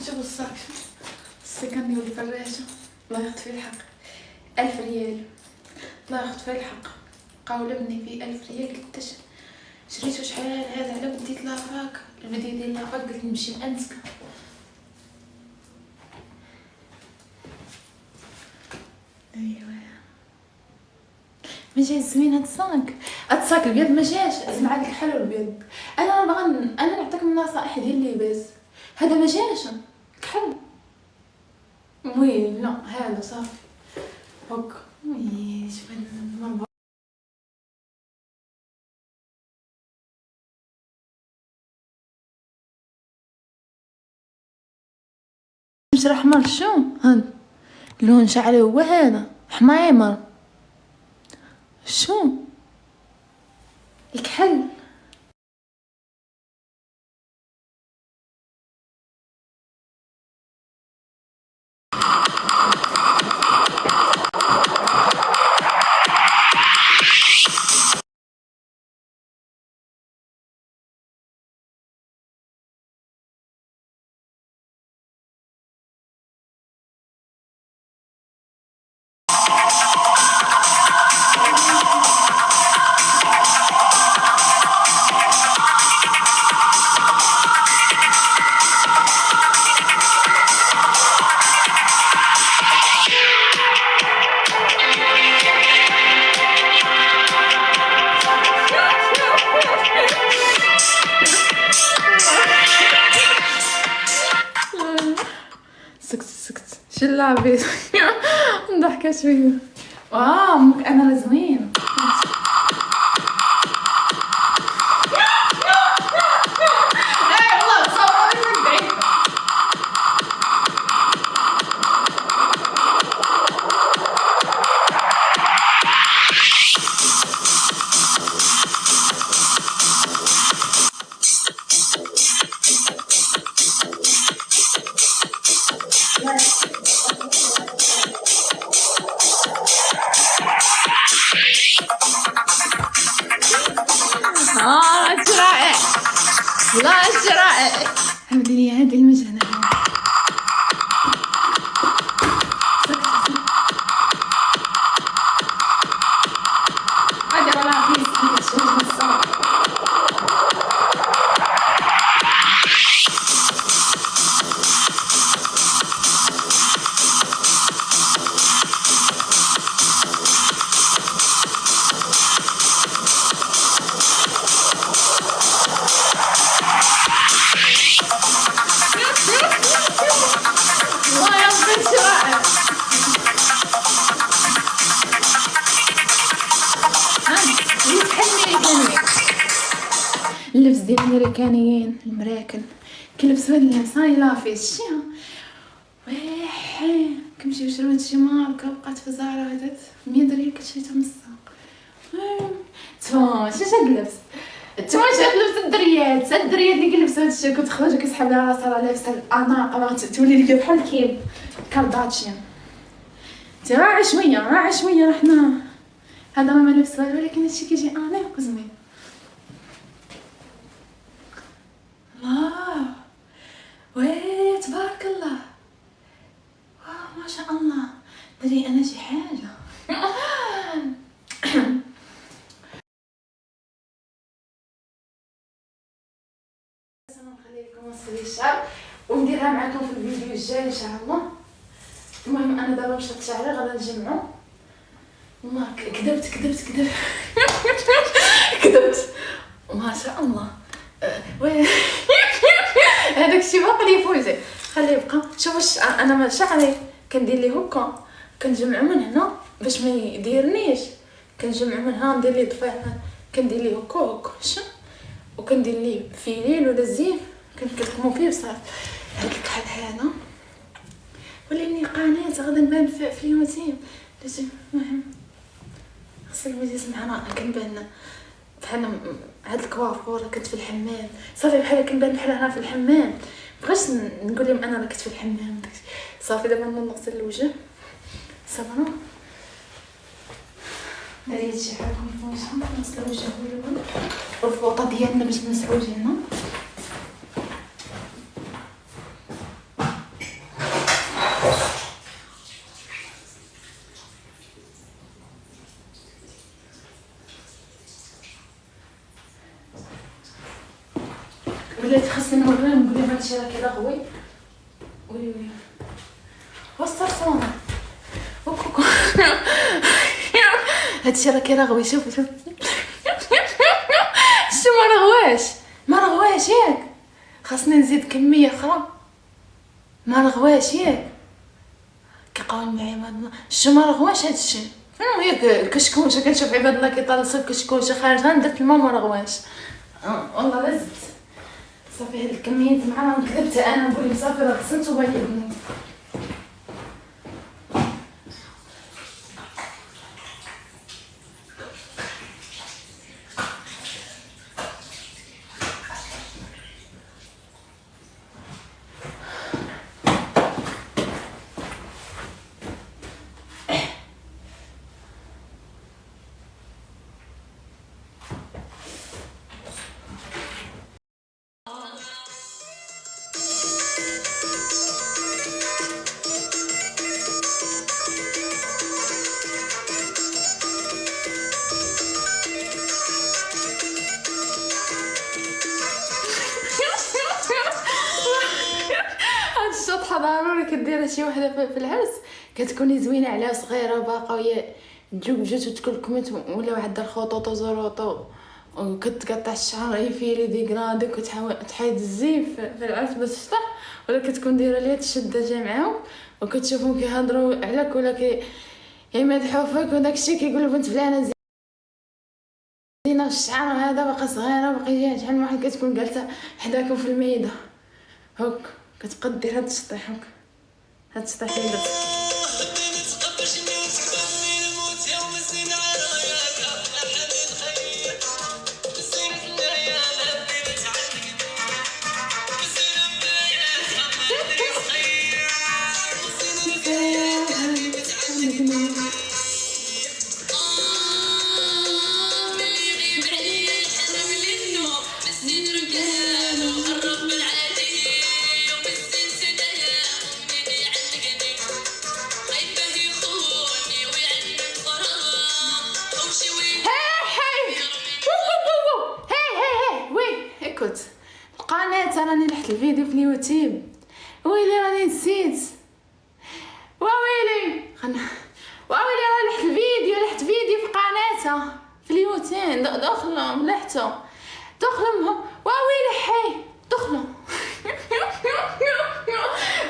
شوفوا الصاك السكن يولي فراشة. الله ياخد فيه الحق. 1000 ريال الله ياخد فيه الحق. قاولبني في 1000 ريال قلتش شريتو شحال هذا على بديت لافاك. الفيديو ديال لافاك قلت نمشي نأنسك. ايوا ما جاي زوين هاد الصاك البيض ما جاش. اسمع هذاك حلو البيض. انا باغا انا نعطيك من النصائح ديال اللباس. هذا ما جاش كحل. وين لا هذا صافي هك. وي شوف المنظر. مش احمر شو هذا لون شعري هو هذا حمايمر. شو الكحل سكت شو اللعبة. ضحكة شوية. امك انا لزوين. رائع والله رائع. هذه هذه المجنة. هذا والله في اللبس ديال الامريكانيين المراكن كنلبسو هاد اللبس هاي لافي شتيها ويحي كنمشي نشري شي ماركه بقات في زهره هدات 100 ريال كنشريتها من السوق. نتوما شاش هاد اللبس نتوما شاف لبس الدريات اللي كنلبسو هادشي كنت خرج كيسحب لها راسها راه لابسه الاناقه تولي لي بحال كيم كارداشيان. راعي شويه رحنا هذا ما لبس ولكن هادشي كيجي انيق وزوين. الله وي لكم وصفة الشعر ونديرها معكم في الفيديو الجاي ان شاء الله. المهم انا دابا مشات شعري غادي نجمعو. والله كذبت كذبت ما شاء الله. وين هذاك الشيء باقي لي فوجي، خليه يبقى. شوف انا ما شعري كندير ليه هكا، كنجمعو من هنا باش ما يديرنيش، كنجمعو من هنا ندير ليه ضفير، كندير ليه هكا شوف، وكندير ليه فيليل ولا زيف كنكتمو فيه وصافي. هاد الكحل هذا ولاني قناه غادي نبان في اليوتيوب لازم. المهم خاصني نجلس معنا كنبان بحال هاد الكوافوره كنت في الحمام صافي، بحال كنبان بحال انا في الحمام. بغيتش نقول لهم انا راه كنت في الحمام داكشي صافي. دابا نغسل الوجه صافي. هذه شي حاجه مفروشه نغسل الوجه الاول والفوطه ديالنا باش نمسحو وجهنا. ولات خاصني نقول لهم هادشي راه كذا غوي. وي وصرصونه وكوكو هادشي راه كذا غوي. شوف شو ما رغواش ياك، خاصني نزيد كميه اخرى. ما رغواش ياك كيقاول معايا شو ما رغواش هادشي. فين هي الكشكوشه؟ كنشوف عباد الله كيطلصوا الكشكوشه خارج، درت الماء ما رغواش. والله لا زدت صافي. هاد الكميات معاهم كذبت انا نقول صافي راه غسلت وبايدني. الشطحه ضروري كديرها شي وحده في العرس كتكوني زوينه عليها صغيره باقا وهي تجوجت وتكلكمت ولا واحد الخطوط وزروط وكتقطع الشعر يفيلي ديكرادي وكتحاول تحيد الزيف في العرس باش تشطح، ولا كتكون دايره ليها تشده جا معاهم وكتشوفهم كيهضروا عليك ولا يمدحوا فيك وداكشي كيقولوا بنت فلانه زينه الشعر هذا باقا صغيره باقي جايه شحال من واحد كتكون جالسه حداكم في الميده هك كتبقى دير هاد الشطيح هك هاد الشطيح اللي درت. القناة راني لحت الفيديو في اليوتيوب. ويلي راني نسيت، ويلي راني لحت فيديو في قناتها في اليوتيوب. دخلوا لحتو دخلوا ويلي حي دخلوا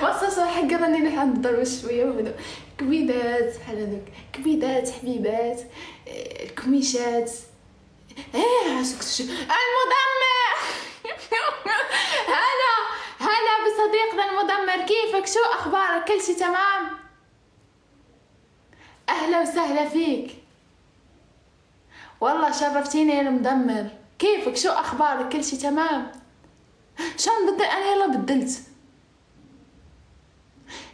وصلت حق راني لحت نضرب شويه وهدو كبيدات بحال هذوك كبيدات حبيبات الكميشات. المدمر هلا بصديقنا المدمر، كيفك؟ شو اخبارك؟ كل شي تمام؟ اهلا وسهلا فيك، والله شرفتيني يا المدمر. كيفك؟ شو اخبارك؟ كل شي تمام؟ شو نبدل انا؟ يلا بدلت.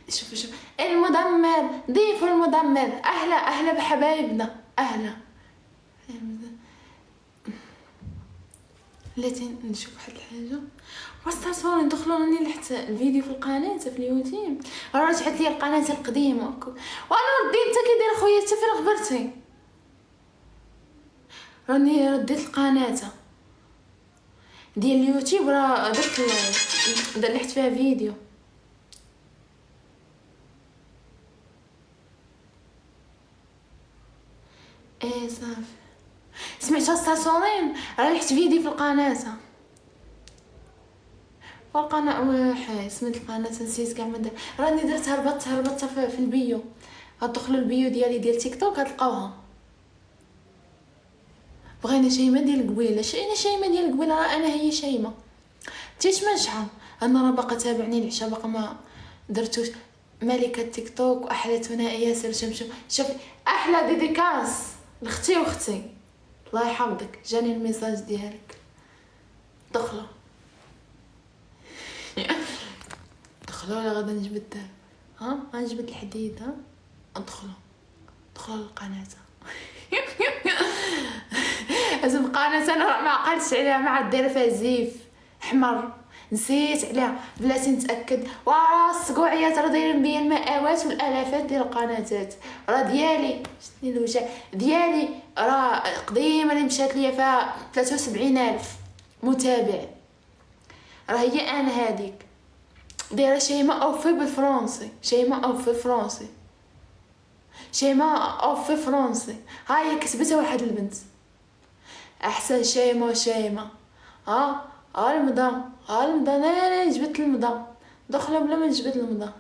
شوف المدمر، ضيفوا المدمر. اهلا بحبايبنا، اهلا. لاتين نشوف واحد الحاجه وصلوا ندخلوا راني لحت الفيديو في القناه في اليوتيوب. رجعت لي القناه القديمه وانا رديت. انت كي داير خويا؟ انت فين غبرتي؟ راني رديت القناه. ديال اليوتيوب راه درت لحت فيها فيديو. ايه صافي سمعتها الساسورين راه لحت فيديو في القناه وحي سميت القناه نسيت كاع ما راني درتها ربطتها في البيو. غتدخلوا البيو ديالي ديال تيك توك غتلقاوها. بغينا شيماء ديال قبيله شيماء ديال قبيله راه انا هي شيماء تيش من شحال انا راه باقا تابعني العشاء باقا ما درتوش. ملكه تيك توك واحلى ثنائيه ياسر شمشم. شوفي احلى ديديكاس لاختي واختي الله يحفظك. جاني الميساج ديالك دخلوا ولا غدا نجبد غنجبد الحديد ادخلوا للقناه. لازم القناه انا راه ما عقلتش عليها ما عاد دايره فيها زيف احمر نسيت عليها بلاتي نتاكد. وصقوا عيات راه دايرين بيا المئات والالافات ديال القناتات راه ديالي شتي الوجع ديالي راه قديمه اللي مشات ليا فيها 73,000 متابع. راه هي انا هذيك دايره شيماء اوفي بالفرنسي شيماء اوفي فرنسي. هاي كسبتها واحد البنت احسن شيماء المضى انا جبت المضى دخلوا بلا ما نجبد المضى.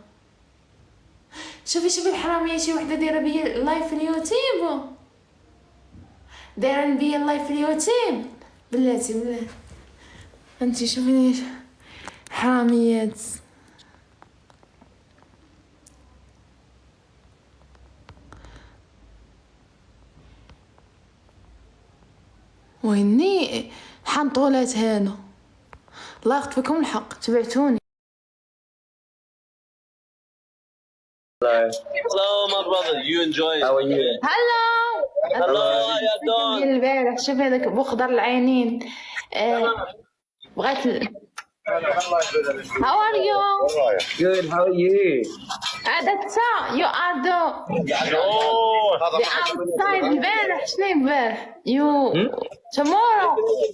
شوفي الحراميه شي وحده دايره بيا لايف في اليوتيوب دايره بيا لايف في اليوتيوب بلاتي انتي شوفي حراميات. ويني حنطولات هانو الله ياخذ فيكم الحق تبعتوني. Hello, my brother. You enjoy it? How are you? هلا ديال البارح شوف هذاك بخضر العينين بغيت How are you? Good. How are you? that's you are the outside البارح شنو البارح you tomorrow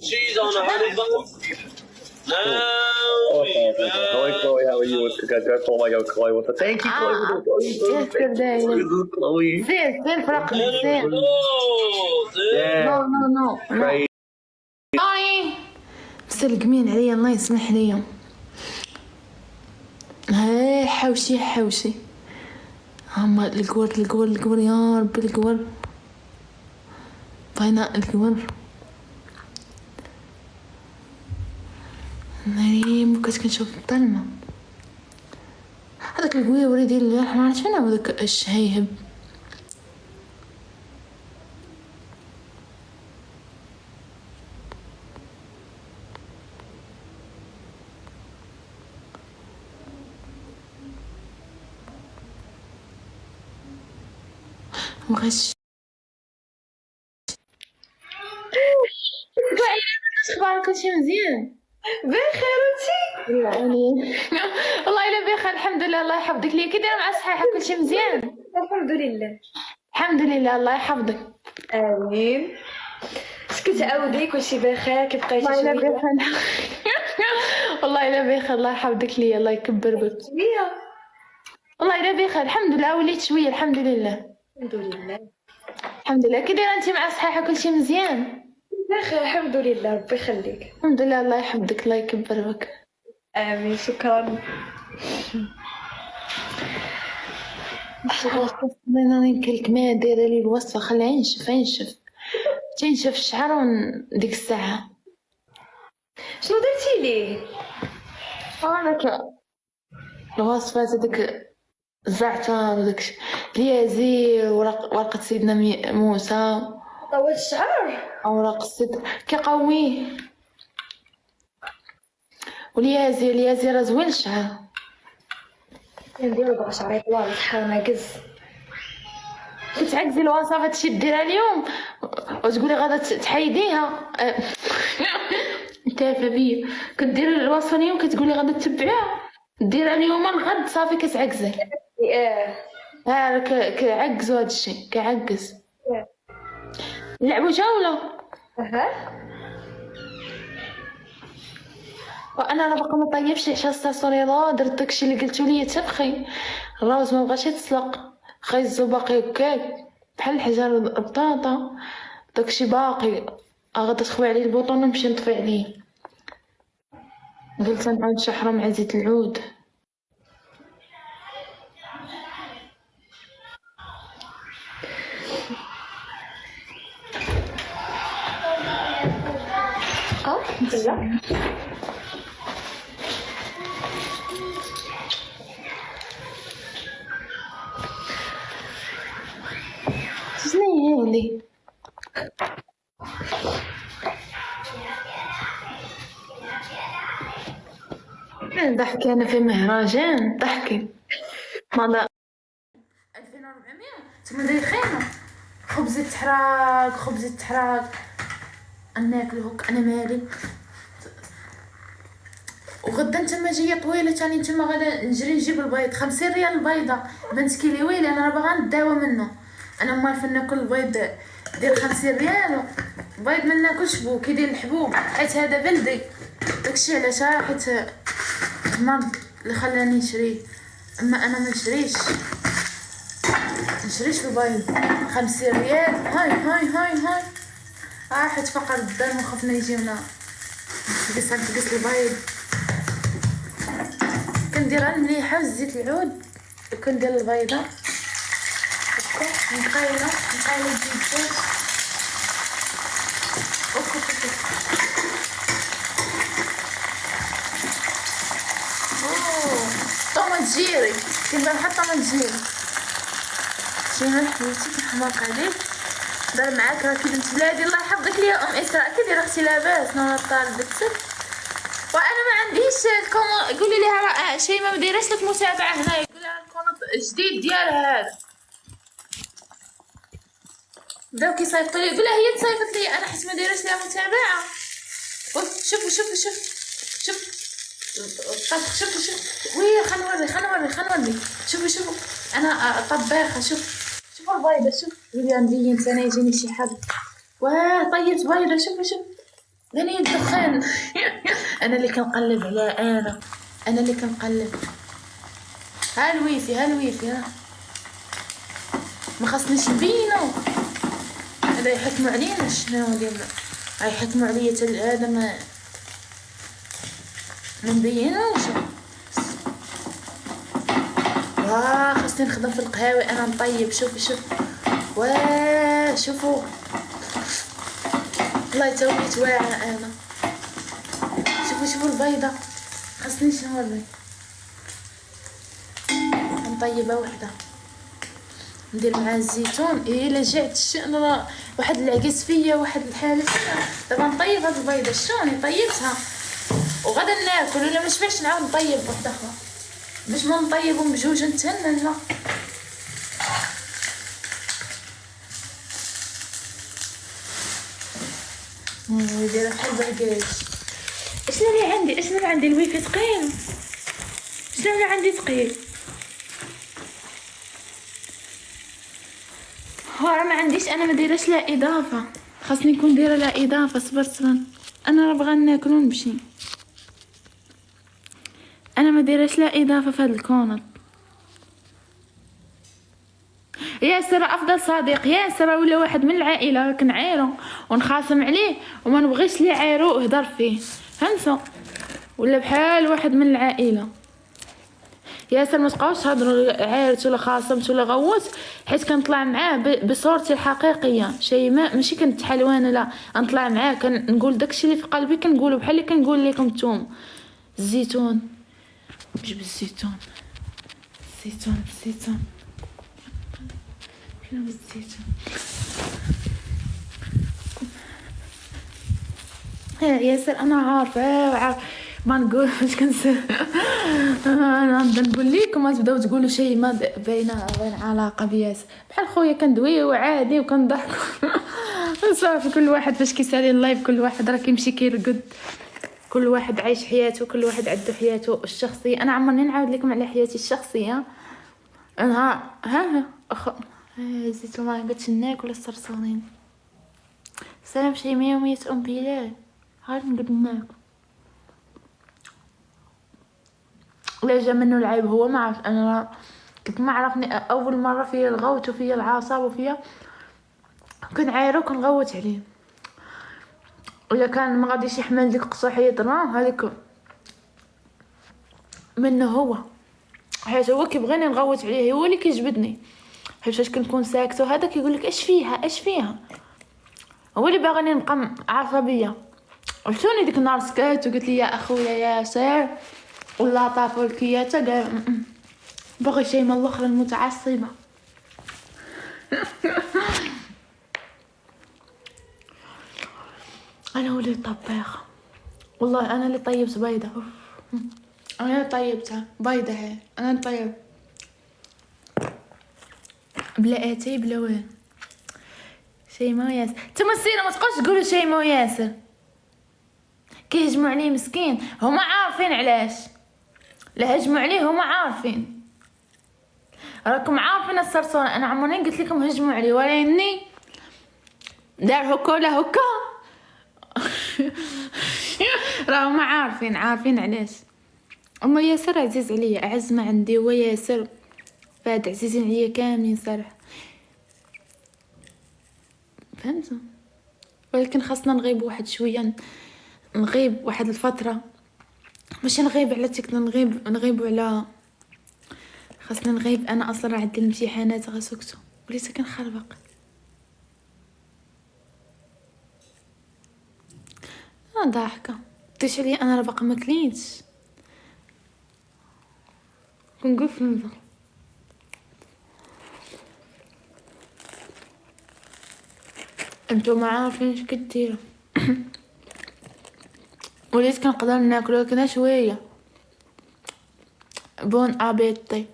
Cheese on a honey bun. No. Hi Chloe, how are you? Oh my god, Chloe, what the thank you, Chloe. yesterday Chloe. زين فرق زين Yeah. no Great. هاي مسلقمين عليا الله يسمح ليا. هاي حوشي هما القور يا ربي القور باينه القور مريم كنت كنشوف الظلمه. هذاك القويوري ديال البارح ما عرفتش فين هو داك الشهيهب. مغش اخبارك كلشي مزيان بخير انتي؟ يعني والله الا بخير الحمد لله الله يحفظك. ليه كي دايره مع الصحيحه كلشي مزيان؟ الحمد لله الله يحفظك. امين. شكون تعاوديك وشي بخير كيف بقيتي؟ والله الا بخير والله الا بخير الله يحفظك ليا الله يكبر بك. والله الا بخير الحمد لله وليت شويه الحمد لله كي دايره انت مع الصحيحه كلشي مزيان؟ بخير الحمد لله ربي يخليك. الحمد لله الله يحفظك الله يكبر بك. امين شكرا. انا نكلك ما دايره لي الوصفه خليها ينشف تينشف الشعر ديك الساعه. شنو درتي ليه؟ هذاك الوصفات هذاك الزعتر وداك اليازير ورقه سيدنا موسى طول الشعر اوراق الصدر كيقويه. واليازير زوين الشعر. نديرو باغا شعري طوال شحال ما قز. كتعكزي الوصفه تشي ديرها اليوم وتقولي غادا تحيديها تافه بيا. كدير الوصفه اليوم كتقولي غادا تتبعيها ديرها اليوم الغد صافي كتعكزي. كيعكزوا هذا الشيء كيعكز. نلعبوا جوله. وانا راه باقا ما طيبش عشان ستاسوريضا درت داكشي اللي قلتو لي تبخي الراوز ما بغاش يتسلق خيزو باقي هكاك بحال الحجر البطاطا داكشي باقي غادا تخوي عليه البوطون ونمشي نطفي عليه قلت نعاود شحره مع زيت العود لا شنو هادي ضحكي انا في مهرجان ضحكي ماذا 2400 تما داير خيمه خبز التحراك ناكل هوك انا مالي وغدا نتما جايه طويله تاني نتما غادا نجري نجيب البيض 50 ريال البيضه بنت كيلي ويلي انا راه باغا نداوى منه انا مالفه ناكل البيض ديال 50 ريال بيض ما ناكلش بو كيدير الحبوب حيت هذا بلدي داكشي علاش حيت المرض اللي خلاني نشريه اما انا ما نشريش البيض 50 ريال هاي حيت فقر الدم وخفنا يجيونا نقص البيض كنديرها مليحه بزيت العود وكندير البيضه هكا نقايله الزيت طوماط جيري كندير بحال طوماط جيري شي ملح حبيبتي كنحماق عليك دار معاك راه كي بنت بلادي الله يحفظك ليا ام اسراء كي دايره اختي لاباس نور طالب بنتك وانا ما عنديش قولي ليها راه شيء ما دايرش لك متابعه هنايا قولي لها الكونط جديد ديالها هذا بداو كيصيفطوا لي قولها هي تصيفط لي انا حيت ما دايرش ليها متابعه شوف الطبخ شوف وي خلينا نوري شوفوا انا طباخه شوفوا البيضه شوف اللي نبين انا يجيني شي حد واه طيبت بيضه شوف لاني الدخان انا اللي كنقلب على انا اللي كنقلب ها الويفي ها ما خصنيش نبينو هذا يحكموا علينا شنو ديال يحكموا عليا حتى هذا ما نبينوش خاصني نخدم في القهاوي انا نطيب شوف شوفوا والله تويت واعره انا شوفوا البيضه خاصني نوري نطيبها وحده ندير معها الزيتون الا جعت الشأن راه واحد العكس فيا واحد الحاله فيا دابا نطيب هاد البيضه شلون طيبتها وغدا ناكل ولا ما شبعش نعاود نطيب وحده اخرى باش ما نطيبهم بجوج نتهنى لا ندير بحال البرقاش شنو اللي عندي الويفي ثقيل شنو اللي عندي ثقيل راه ما عنديش انا ما دايرهش لا اضافه خاصني نكون دايره لا اضافه صبر انا راه بغا ناكل ونمشي انا ما دايرهش لا اضافه في هذا الكونط ياسر افضل صديق ياسر ولا واحد من العائله كنعايرو ونخاصم عليه وما نبغيش لي عايرو وهضر فيه فهمتوا ولا بحال واحد من العائله ياسر ما تبقاوش تهضروا عايرت ولا خاصمت ولا غوت حيت كنطلع معاه بصورتي الحقيقيه شيء ماشي كنت حلوانه لا نطلع معاه كنقول داكشي اللي في قلبي كنقوله بحال اللي كنقول لكم نتوما الزيتون جيب الزيتون فين الزيتون ياسر انا عارفه ما نقول واش كنسى انا نقول لكم ما تبداو تقولوا شيء ما بين علاقه بياسر بحال خويا كندويو عادي وكنضحكوا صافي كل واحد فاش كيسالي اللايف كل واحد راه كيمشي كيرقد كل واحد عايش حياته كل واحد عنده حياته الشخصيه انا عمرني نعاود لكم على حياتي الشخصيه انا زيتو ما قلتش ناكل الصرصورين سلام شيماء ومية ام بلال هاي نقد ناكل لا جا منه العيب هو ما عرف. انا كنت ما عرفني اول مره فيا الغوت وفيا العصب وفيا كنعايرو وكنغوت عليه. ولا كان ما غاديش يحمل ديك قصوحيه راه هذيك منه هو، حيت هو كيبغيني نغوت عليه، هو اللي كيجبدني. حيت فاش كنكون ساكته هذا كيقول لك اش فيها، هو اللي باغيني نبقى عصبيه. عرفتوني ديك النهار سكات وقلت لي يا اخويا ياسر ولا طافوا الكياته قال باغي شي من الاخرى المتعصبه. انا وليت طباخه والله، انا اللي طيبت بيضه، انا اللي طيبتها بيضه هي، انا اللي طيب بلا اتاي بلا وين. شيماء ياسر نتوما السيره ما تبقاوش تقولوا شيماء ياسر كيهجموا عليه مسكين، هما عارفين علاش لا هجموا عليه، هما عارفين، راكم عارفين الصرصور. انا عمرني قلت لكم هجموا عليه ولكني دار هكا ولا هكا. راهم عارفين علاش. اما ياسر عزيز عليا، اعز ما عندي هو ياسر، فهاد عزيزين عليا كاملين صراحه، فهمتوا؟ ولكن خاصنا نغيب واحد شويه، نغيب واحد الفتره، ماشي نغيب على تيك، نغيب على، خاصنا نغيب. انا اصلا عندي الامتحانات غسكتو وليت كنخربق. انا ضاحكه طيش عليا، انا راه باقا ما كليتش، كنقول في النظر. انتو ما عارفين اش كديروا. وليت كنقدر ناكل ولكن شويه. بون ابيتي.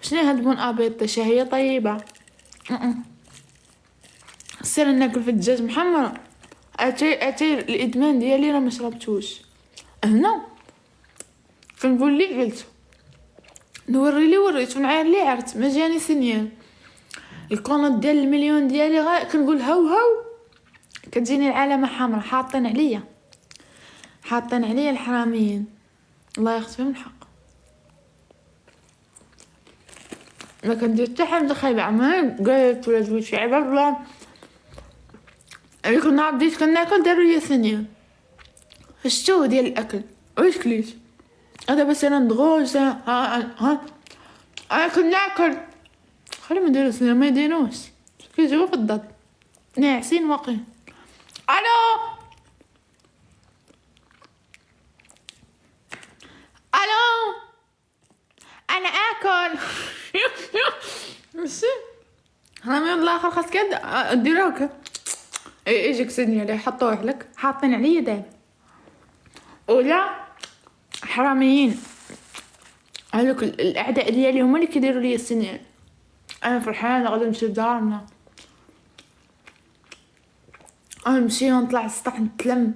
شنو هاد بون ابيتي؟ شهيه طيبه. سير ناكل في الدجاج محمر. اتي الادمان ديالي راه ما شربتوش هنا، كنقول لي قلت نوري لي وريت ونعاير لي عرت، ما جاني سنيان. الكونط ديال المليون ديالي غير كنقول هاو كتجيني العلامه حمراء، حاطين عليا الحراميين، الله يخطفهم الحق. ما كندير حتى حاجه خايبه، عمري قالت ولا زوج شي عباد الله. هذيك النهار بديت كناكل داروا لي سنيان، شتو ديال الاكل واش كليت هذا بس انا ندغوش ها انا كناكل. خلي ما يديروا سنيان، ما يديروش كيجيو في الضد ناعسين واقعين. الو انا اكل. ماشي رامي الاخر خاصك ديرو هكا يجيك سنية اللي يحطوه لك، حاطين عليا دابا. ولا حراميين هذوك الاعداء ديالي هما اللي كيديروا لي السنين. انا فرحانه غادي نمشي لدارنا، نمشي ونطلع السطح نتلم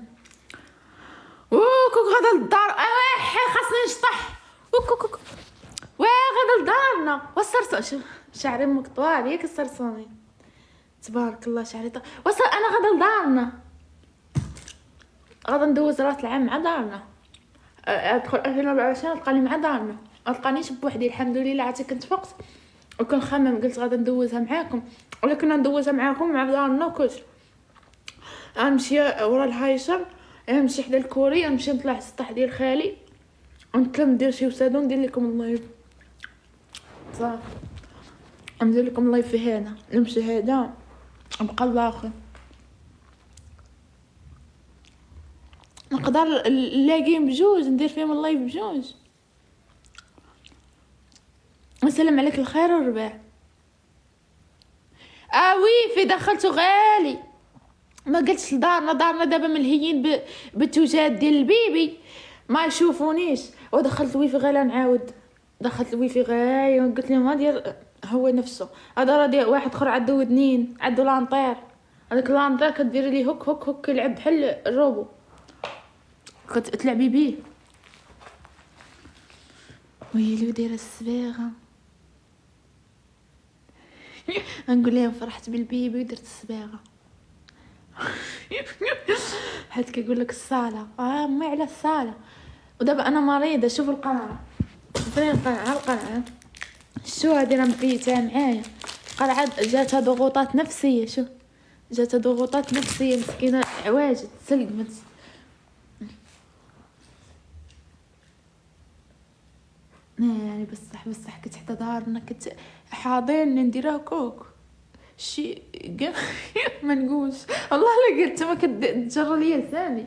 كوك غدا للدار. خاصني نشطح كوك غدا لدارنا. والصرصور شعري مقطوع عليك الصرصوني تبارك الله شعري وصل. انا غدا لدارنا، غدا ندوز راس العام مع دارنا، ادخل 2024 تلقاني مع دارنا، متلقانيش بوحدي الحمد لله. عاد كنت فقت وكنخمم قلت غدا ندوزها معاكم، ولكن ندوزها معاكم مع دارنا وكلشي. غنمشي ورا الهايشر، غنمشي حدا الكوري، غنمشي نطلع السطح ديال خالي ونتلم ندير شي وسادو ندير لكم اللايف صافي، ندير لكم اللايف في هنا. نمشي هذا نبقى الاخر، نقدر نلاقيهم بجوج ندير فيهم اللايف بجوج. نسلم عليك الخير والرباح. ويفي دخلته غالي، ما قلتش لدارنا، دارنا دابا ملهيين بالتوجات ديال البيبي ما يشوفونيش. ودخلت الويفي غير نعاود، دخلت الويفي غير قلت لهم هذا هو نفسه، هذا راه ديال واحد اخر عنده ودنين، عنده لانطير، هذاك لانطير كدير ليه هك يلعب بحال الروبو كتلعبي بيه. ويلي دايره السباغه. نقول لهم فرحت بالبيبي ودرت السباغه. حيت كيقول لك الصاله ما على الصاله، ودابا انا مريضه. شوفوا القرعه، فين القرعه شو هادي راه مبيتها معايا. القرعه جاتها ضغوطات نفسيه، شوف جاتها ضغوطات نفسيه مسكينه، عواجد سلمت. يعني بصح كنت حتى دارنا كنت حاضرني نديرها كوك شي ما نقولش والله لا قلت ما كتجر ليا لساني.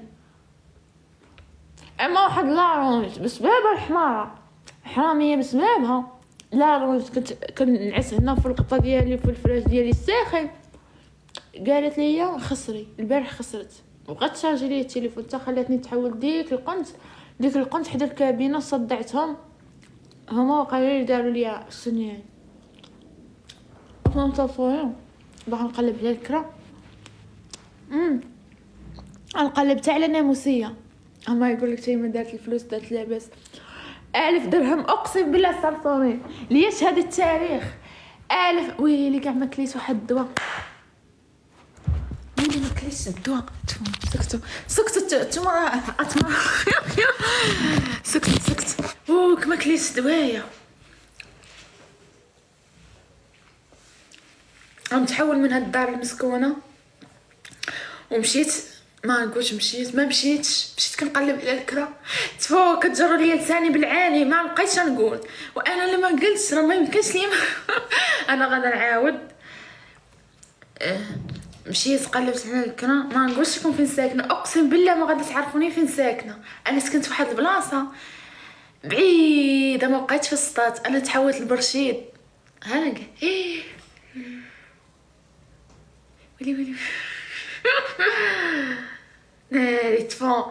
اما واحد لاروج بسبابها الحمارة حرامية بسبابها لاروج كنعس هنا في القطة ديالي في الفراش ديالي الساخن. قالت لي خسري البارح خسرت وبغات تشارجي لي التليفون حتى خلاتني تحول ديك القنت حدا الكابينه صدعتهم هما وقالوا لي داروا لي السنين. فهمت صويا باغا نقلب على الكرا نقلب تاع على ناموسيه. هما يقول لك ما دارت الفلوس دارت لاباس 1000 درهم اقسم بالله صرصورين ليش هذا التاريخ 1000. ويلي كاع ما كليت واحد الدواء ويلي ما كليتش الدواء. سكتوا تمرا سكت وك ما كليتش دوايا. نتحول من هاد الدار المسكونه ومشيت ما نقولش ما مشيت كنقلب على الكرا تفو كتجر ليا لساني بالعالي ما بقيتش نقول. وانا لما قلت راه ما يمكنش لي انا غادا نعاود. مشيت قلبت على الكرا ما نقولش لكم فين ساكنه اقسم بالله ما غادي تعرفوني فين ساكنه. انا سكنت في واحد البلاصه بعيده ما بقيتش في السطات. انا تحولت لبرشيد هاكا ولي ناري تفون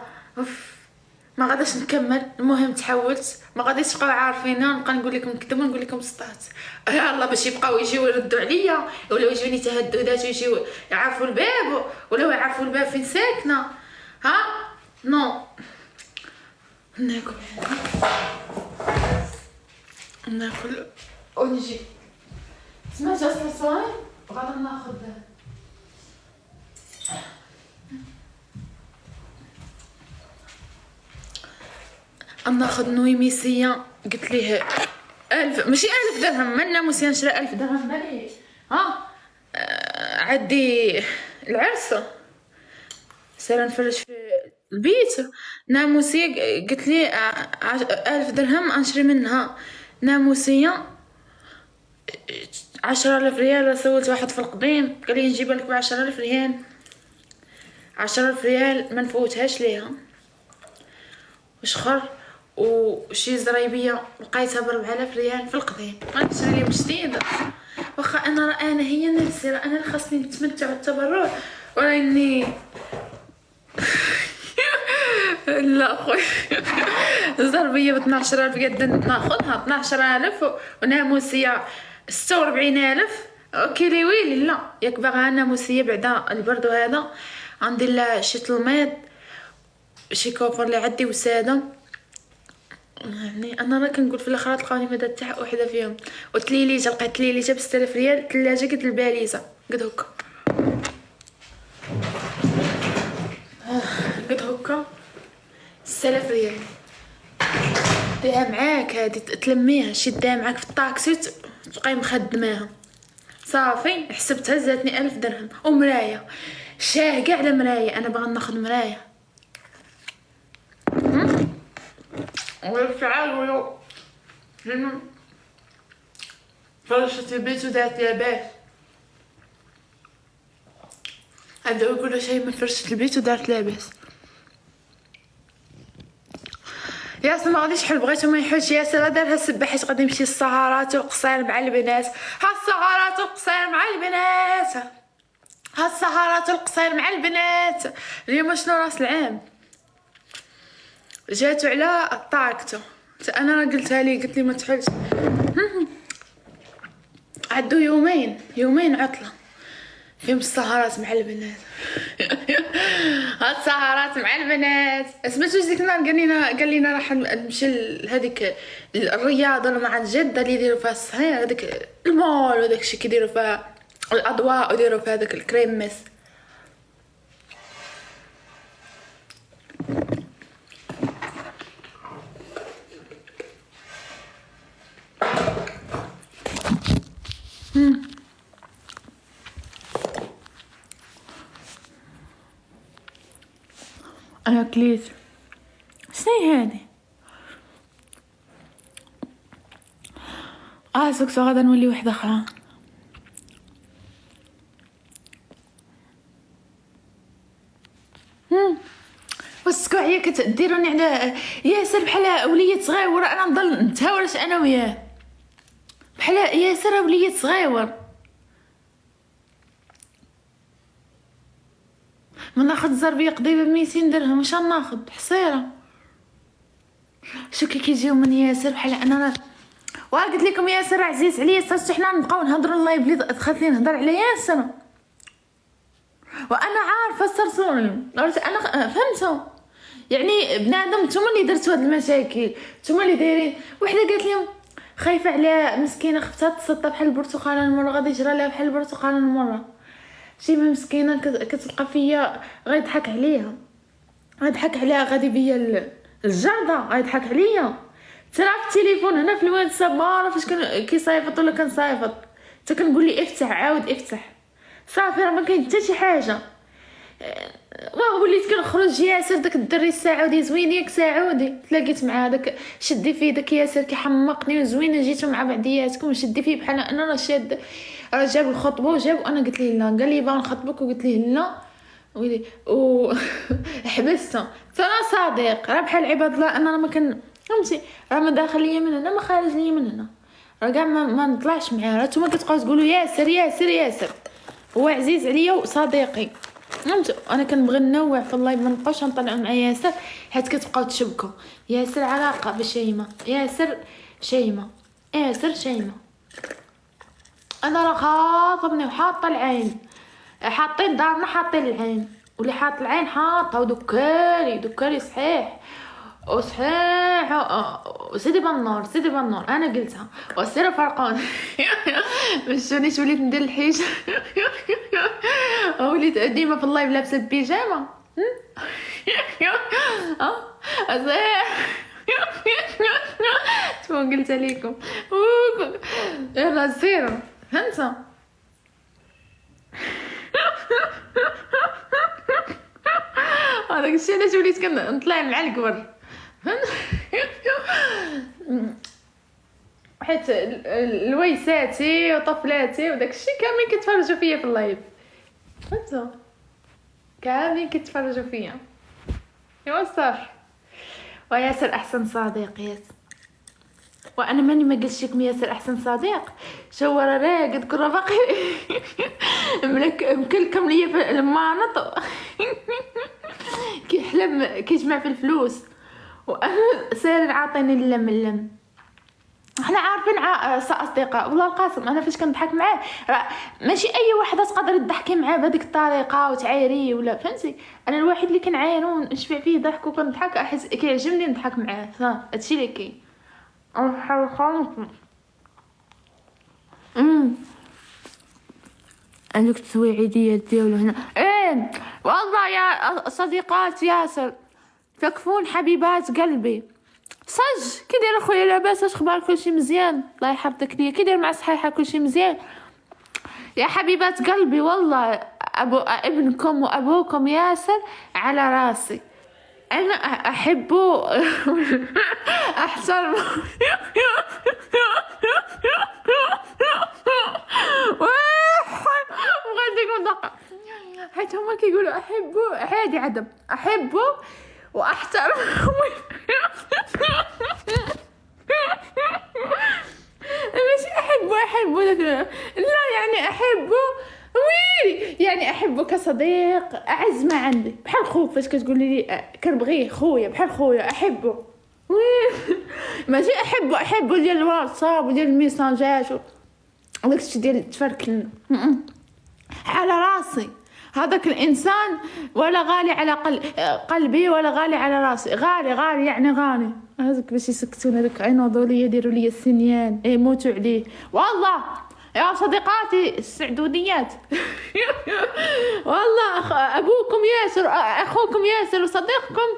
ما غاداش نكمل. المهم تحولت ما غاديش تبقاو عارفينها نبقى نقول لكم نكذب ونقول لكم سطات يلا باش يبقاو يجيو يردوا عليا ولا يجوني تهددات ويجيو يعرفوا الباب ولا يعرفوا الباب فين ساكنه. ها نو ناكل ونجي سمعت الصوصاي غادي ناخذ ناخذ نويميسيه. قلت ليه 1000 ماشي 1000 درهم من ناموسيه نشري 1000 درهم مالي. ها عدي العرس سير نفرج في البيت ناموسيه. قلت لي 1000 درهم نشري منها ناموسيه 10,000 ريال. سولت واحد في القديم قال لي نجيب لك ب 10,000 ريال 10,000 ريال ما نفوتهاش ليها. وشخر وشي زريبيه لقيتها ب 4000 ريال في القديم غنشري لي جديده. واخا انا هي نفسي انا اللي خاصني نتمتع بالتبرع وراني لا خويا زربيه ب 12,000 قد ناخذها 12,000 وناموسيه 46,000 اوكي لي ويلي لا ياك باغا ناموسيه بعدا البرد هذا غندير لها شي تلميض شي كوفر اللي عندي وساده. يعني انا راه كنقول في الاخر تلقاوني ما درت حتى وحده فيهم. وتليليجه لقيت تليليجه ب 6000 ريال الثلاجه قد الباليزه قد هكا قد هكا 6000 ريال. ديها معاك هادي تلميها شديها معاك في الطاكسي تبقاي مخدماها صافي. حسبتها زادتني 1000 درهم. ومرايه شاهقه على مرايه انا باغا ناخذ مرايه ويفعل ولو فرشة البيت ودات لاباس. هذا كل شيء من فرشة البيت ودارت لاباس. ياسر ما غاديش حل بغيتو ما يحلش. ياسر دارها السبه حيت غادي يمشي السهرات والقصير مع البنات. ها السهرات والقصير مع البنات ها السهرات والقصير مع البنات. اليوم شنو راس العام جاتو على طاقته. انا راه قلتها لي قلت لي ما تحلش عدو يومين عطله فيهم السهرات مع البنات. هاد السهرات مع البنات سمعتوا ديك النهار قال لينا راح نمشي لهذيك الرياضه ولا مع الجده اللي يديروا فيها الصهير هذاك المول وداك الشيء كيديروا فيها الاضواء ويديروا فيها هذاك الكريمس. انا كليت شنو هادي؟ سكسو غدا نولي وحده اخرى. وسكو هي كتديروني على ياسر بحال وليد صغيور، انا نضل نتهاورش انا وياه بحال ياسر وليد صغيور. ما ناخد زربيه قضيبه ب200 درهم، واش ناخد حصيره؟ شو كيجيو من ياسر بحال انا وقلت لكم ياسر عزيز عليا، صافي حنا نبقاو نهضروا اللايف اللي دخلت لي نهضر على ياسر وانا عارفه السرسوري. انا فهمتوا يعني بنادم نتوما اللي درتوا هاد المشاكل، نتوما اللي دايرين. وحده قالت لهم خايفه على مسكينه خفتها تسطى بحال البرتقاله المره، غادي يجرى لها بحال البرتقاله المره. شي مسكينه كتلقى فيا غيضحك عليها، غيضحك عليها، غادي بيا الجرده غيضحك عليا. ترى في التليفون هنا في الواتساب ما عرفتش كيصايفط ولا كنصايفط، حتى كنقول لي افتح عاود افتح، صافي راه ما كاين حتى شي حاجه. وليت كنخرج ياسر داك الدري السعودي زوين ياك سعودي، تلاقيت مع داك شدي فيه داك ياسر كيحمقني وزوينه، جيتو مع بعضياتكم شدي فيه بحال انا راه شاد، راه جاب الخطبه وجاب وانا قلت ليه لا، قال لي بغا نخطبك وقلت ليه لا ويلي حبسته. ترى صديق راه بحال عباد الله، انا ما كان فهمتي، راه ما داخل ليا من هنا ما خارج ليا من هنا، راه كاع ما نطلعش معاه. راه نتوما كتبقاو تقولوا ياسر ياسر ياسر، هو عزيز عليا وصديقي فهمتوا. انا كنبغي ننوع في الله، ما نبقاوش نطلعوا مع ياسر حيت كتبقاو تشبكوا. ياسر علاقه بشيمه، ياسر شيمه، ياسر شيمه. انا راه خاطبني وحاطه العين، حاطين دارنا حاطين العين، واللي حاط العين حاطه ودكاري صحيح وصحيح وسيدي بالنور سيدي بالنور. انا قلتها وسيروا فرقون مشونيش وليت ندير الحيج وليت ديما في اللايف لابسه بيجامه صحيح شنو قلت لكم يلا سيروا فهمتوا. هذاك الشيء علاش وليت كنطلع مع الكبر حيت الويساتي وطفلاتي وداك الشيء كاملين كتفرجوا فيا في اللايف، فهمتوا كاملين كتفرجوا فيا. ايوا صافي. وياسر احسن صديق ياسر، وانا ماني ما قلتش لكم ياسر احسن صديق. شو راه راقد كل باقي مكلكم ليا في المانط كيحلم كيجمع في الفلوس، وانا ساير عاطيني اللم. احنا عارفين اصدقاء والله القاسم. انا فاش كنضحك معاه راه ماشي اي وحده تقدر تضحكي معاه بهذيك الطريقه وتعايريه ولا فهمتي. انا الوحيد اللي كنعاير ونشبع فيه ضحك وكنضحك، احس كيعجبني نضحك معاه. صافي هادشي اللي كاين. عندك التويعيديات ديالو هنا. والله يا صديقات ياسر تكفون حبيبات قلبي. صج كي داير اخويا لاباس؟ اش اخبار؟ كلشي مزيان؟ الله يحفظك ليا. كي داير مع الصحيحه؟ كلشي مزيان يا حبيبات قلبي. والله ابنكم وابوكم ياسر على راسي، انا احبه احترمه وغاديكم دقه حيت هما كيقولوا احبه عادي عدم احبه واحترمه ماشي احبه داك لا، يعني احبه ويلي، يعني احبه كصديق اعز ما عندي، بحال خوك. فاش كتقول لي كنبغيه خويا بحال خويا احبه ماشي احبه ديال الواتساب وديال الميساجات وداك الشيء ديال تفركل على راسي. هذاك الانسان ولا غالي على قلبي ولا غالي على راسي، غالي يعني غالي. هذاك باش يسكتونا داك عينوضوا لي يديروا لي السنيان يموتوا عليه. والله يا صديقاتي السعدوديات والله ابوكم ياسر اخوكم ياسر وصديقكم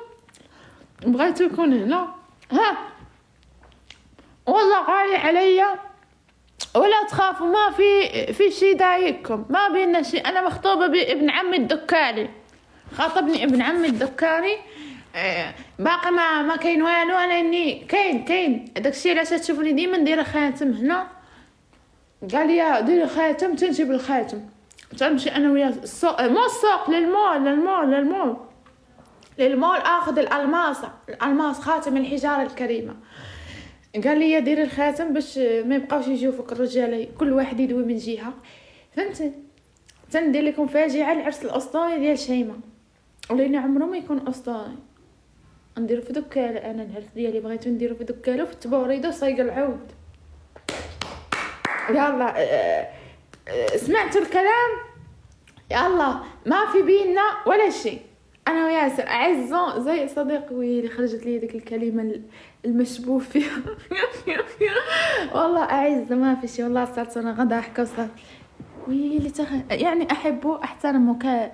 بغيتو يكون هنا. ها والله غالي عليا ولا تخافوا، ما في شي ضايقكم، ما بينا شي. انا مخطوبه بابن عمي الدكاني، خاطبني ابن عمي الدكاني. باقي ما كاين والو. انا اني كاين داكشي علاش تشوفوني ديما ندير خاتم هنا. قال لي ديري خاتم، تنجيب الخاتم، تمشي انا وياه السوق، مو السوق، للمول اخذ الالماس، خاتم الحجاره الكريمه. قال لي ديري الخاتم باش ما يبقاوش يشوفوك الرجال، كل واحد يدوي من جهه، فهمتي؟ تندير لكم فاجعه العرس الاسطوري ديال شيماء، ولاني عمره ما يكون اسطوري. نديرو في دكاله، انا العرس ديالي بغيتو نديرو في دكاله في التبوريده وصايق العود. يلا سمعتوا الكلام؟ يلا ما في بينا ولا شيء. انا وياسر اعزه زي صديق. ويلي خرجت لي ديك الكلمه المشبوه فيها. والله اعزه ما في شيء، والله صارت انا غدا احكي وصار ويلي يعني احبه احترمه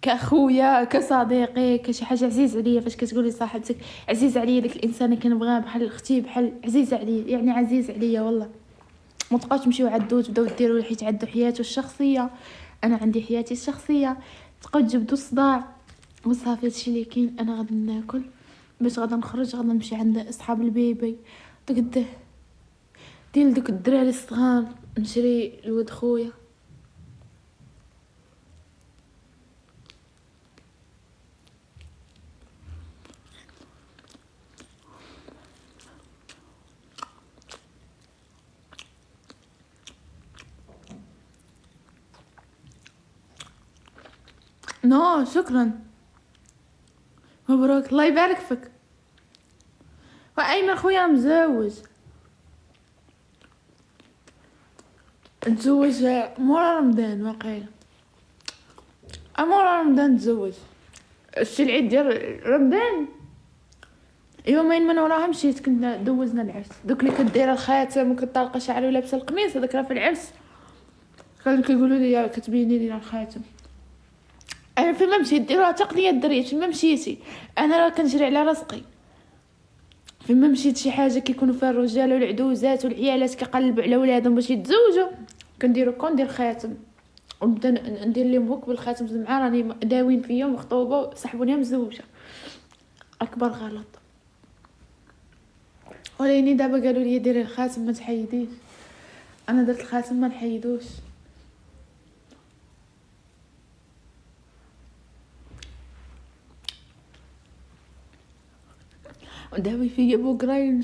كاخويا كصديقي كشي حاجه عزيز عليا. فاش كتقولي صاحبتك عزيز عليا، ديك الانسان اللي كنبغيها بحال اختي، بحال عزيزه عليا، يعني عزيز عليا والله. ما تبقاوش تمشيو عدو تبداو ديروا حيت عندو حياته الشخصيه، انا عندي حياتي الشخصيه، تبقاو تجبدوا الصداع وصافي. هادشي اللي كاين. انا غادي ناكل باش غادي نخرج، غادي نمشي عند اصحاب البيبي ديال دوك الدراري الصغار، نشري لولد خويا. نو شكرا، مبروك، الله يبارك فيك. وايمن خويا مزوج، تزوج مورا رمضان، واقيلا مورا رمضان تزوج. الشي العيد ديال رمضان يومين من وراها مشيت، كنا دوزنا العرس. دوك اللي كدير الخاتم وكطلق شعري ولابسه القميص، هذاك راه في العرس. كانوا كيقولوا لي كتبيني لي الخاتم. انا فين ما مشيت ديروها تقنيه الدريه، فين ما مشيتي انا راه كنجري على رزقي. فين ما مشيت شي حاجه كيكونوا فيها الرجال والعدوزات والعيالات كيقلبوا على ولادهم باش يتزوجوا، ندير خاتم ونبدا ندير لهم هوك بالخاتم. مع راني داوين فيا مخطوبه صاحبوني مزوجه. اكبر غلط. وليني دابا قالوا لي ديري الخاتم ما تحيديش. انا درت الخاتم ما نحيدوش. وداوي فيا بوكراين.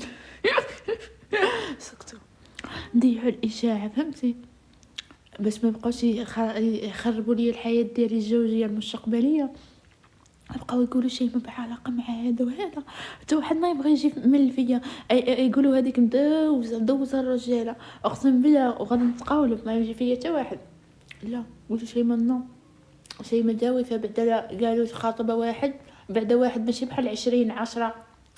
سكتوا نديحوا الاشاعه، فهمتي؟ باش ما يبقاوش يخربوا لي الحياه ديالي الزوجيه المستقبليه. بقاو يقولوا شي ما بعلاقه مع هذا وهذا، حتى واحد ما يبغى يجي مل فيا. يقولوا هذيك مدوزه الرجاله، اقسم بالله وغادي نتقاولوا ما يجي فيا حتى واحد. لا قولوا شي منو شي مداوي. فبعدا قالوا خاطبه واحد، بعدا واحد ماشي بحال 20 10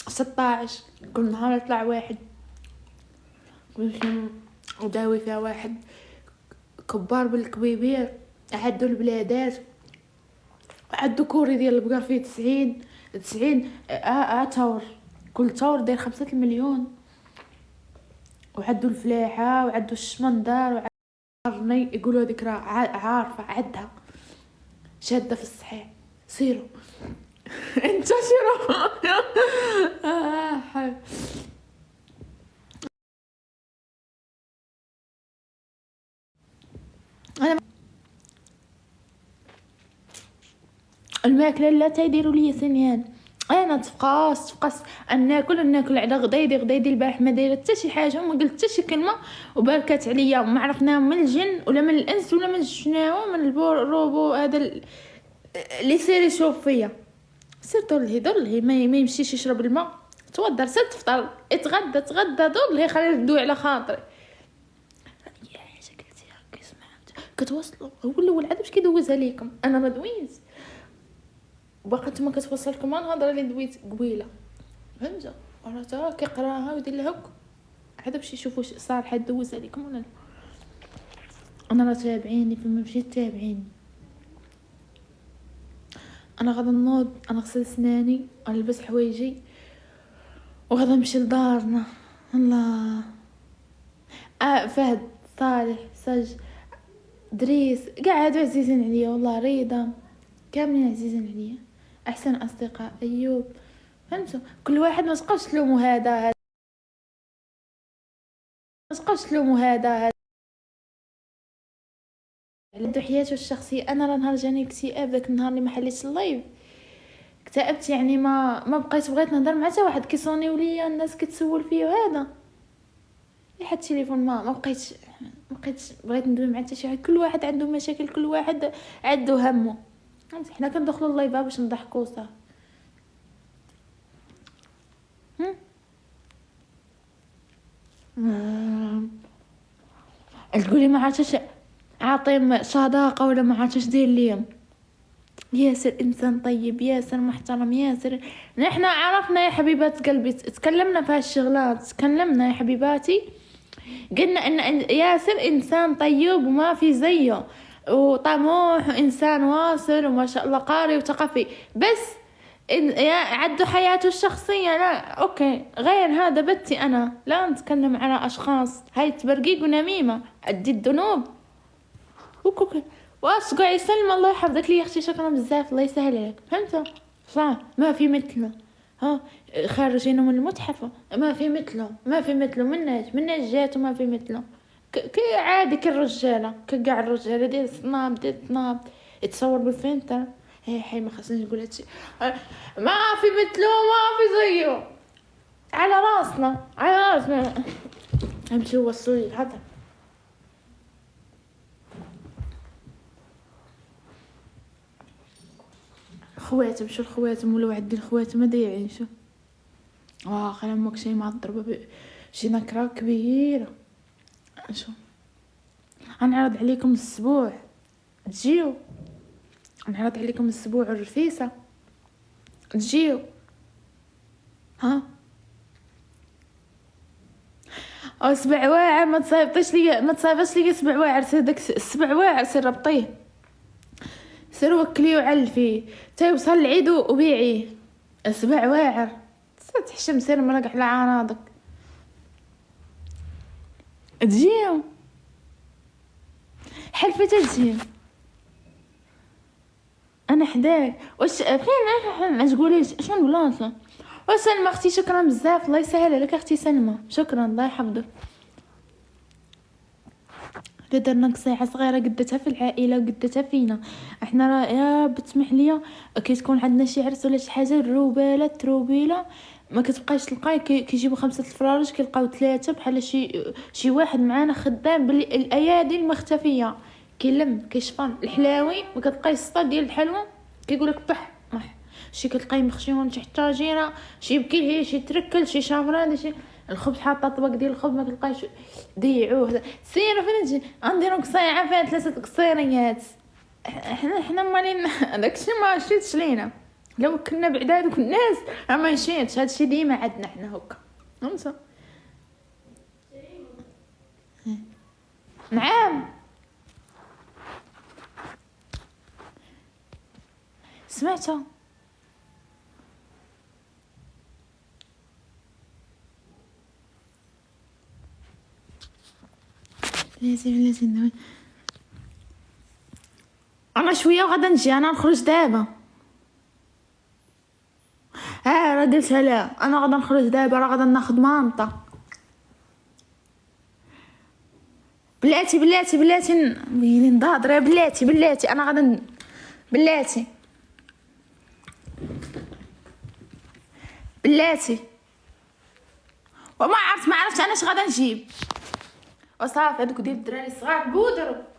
16 كل نهار يطلع واحد. وداوي فيها واحد كبار بالكبيبير، عدوا البلادات، عدوا كوري ديال البقر فيه 90 تور، كل تور داير 5 مليون. وعدوا الفلاحه وعدوا الشمندار وعرني. يقولوا هذيك راه عارفه عدها شاده في الصحيح. سيروا انتشروا. انا الماكله لا تيديروا لي سنيان. انا تفقاس ناكل على غدايدي البارح ما دايره حتى شي حاجه وما قلت حتى شي كلمه وباركات عليا. ما عرفنا من الجن ولا من الانس ولا من شناهو، من الروبو هذا اللي سير يشوف فيا. سير دور لهي ما يمشيش يشرب الماء، توضر، سير تفطر، اتغدى دور لهي، خلي الدوي على خاطري. يا حاجه قلتي هكا سمعت كتوصلوا. هو الاول عاد باش كيدوز عليكم، انا ما دويت باقا نتوما كتوصلكم الهضره اللي دويت قبيله، فهمتوا؟ راه كيقراها ويدير لها هكا عاد باش يشوفوا صالحه دوز عليكم ولا لا. انا راه تابعيني فما مشيت تابعيني. انا غادي نوض، انا غسل سناني، نلبس حوايجي وغادي نمشي لدارنا. الله فهد صالح، سج، دريس، قاعد عزيزين عليا والله، ريضة، كاملين عزيزين عليا، احسن اصدقاء، ايوب، فهمتوا؟ كل واحد ما تبقاوش تلوموا هذا ما تبقاوش تلوموا هذا عنده حياته الشخصيه. انا راه نهار جاني اكتئاب، داك النهار اللي ما حليتش اللايف اكتئبت، يعني ما بغيت نهضر مع حتى واحد، كيصونيو ليا الناس كتسول فيا وهذا، حتى التليفون ما بقيتش بغيت ندوي مع حتى شي واحد. كل واحد عنده مشاكل، كل واحد عنده همه، فهمتي؟ حنا كندخلوا اللايف باش نضحكوا صافي. تقولي ما عرفتش عاطيم صداقه ولا ما عرفتش دير ليا. ياسر انسان طيب، ياسر محترم، ياسر نحنا عرفنا يا حبيبات قلبي، تكلمنا في هالشغلات، تكلمنا يا حبيباتي، قلنا ان ياسر انسان طيب وما في زيه، وطموح وانسان واصل وما شاء الله قاري وثقافي، بس عنده حياته الشخصية لا اوكي، غير هذا بتي انا لا نتكلم على اشخاص، هاي تبرقيق ونميمة، ادي الذنوب وكوكي واش قاعد يسلم. الله يحفظك لي يا اختي، شكرا بزاف، الله يسهل عليك، فهمت؟ صح، ما في مثله، ها خارجين من المتحف، ما في مثله، مناش جات وما في مثله، كي عادي كالرجاله، كقاع الرجاله ديال سناب يتصور بالفلتر، هي ما خصنيش نقول هادشي، ما في مثله ما في زيه، على راسنا امشي وصلي هذا. خواتم، شو الخواتم ولا واحد ديال الخواتم ما ضايعين، شو خلي امك شي معضربه شي نكره كبيره. شو غنعرض عليكم الاسبوع، تجيو نعرض عليكم الاسبوع الرفيسه، تجيو ها او سبع واعر، ما تصايبطيش ليا، ما تصايبش ليا سبع واعر، سير داك السبع واعر سير ربطيه، سير وكليه وعلفيه تيوصل العيد وبيعيه، سبع واعر تحشم، سير مرق على عراضك، تجيو حلفة تجي انا حداك. واش فين ما تقوليش شنو بلاصه؟ وسلمى اختي شكرا بزاف، الله يسهل عليك اختي سلمى، شكرا الله يحفظك. درنا قصيحه صغيره قدتها في العائله وقدتها فينا احنا، راه يا بتسمح ليا كي تكون عندنا شي عرس ولا شي حاجه، الروبيله ما كتبقاش تلقاي كيجيبوا 5 الفراج كيلقاو 3 بحال شي واحد معانا خدام بالايادي المختفيه، كيلم كيشفر الحلاوي، ما كتلقاي السطا ديال الحلوى كيقولك طح شي كتلقاي مخشيون شي حتاجيره، شي بكيه، شي تركل، شي شافران، شي الخبز حاطه طبق ديال الخبز ما كتلقايش، ضيعوه. سير فين تجي غنديرو قصيعه فيها 3 قصيريات، احنا مالين داكشي ما شيتش لينا، لو كنا بعداد وكل الناس ما يشيتش، هادشي ديما عندنا حنا هكا، فهمتوا؟ نعم سمعتوا؟ لازم انا شويه وغدا نجي، انا نخرج دابا، راه قلتها لا، انا غدا نخرج دابا، راه غدا ناخذ مامطه، بلاتي ويلي نضاضر يا بلاتي انا غدا بلاتي وما عرفت انا اش غدا نجيب، وصافي هذوك ديال الدراري الصغار بودروا.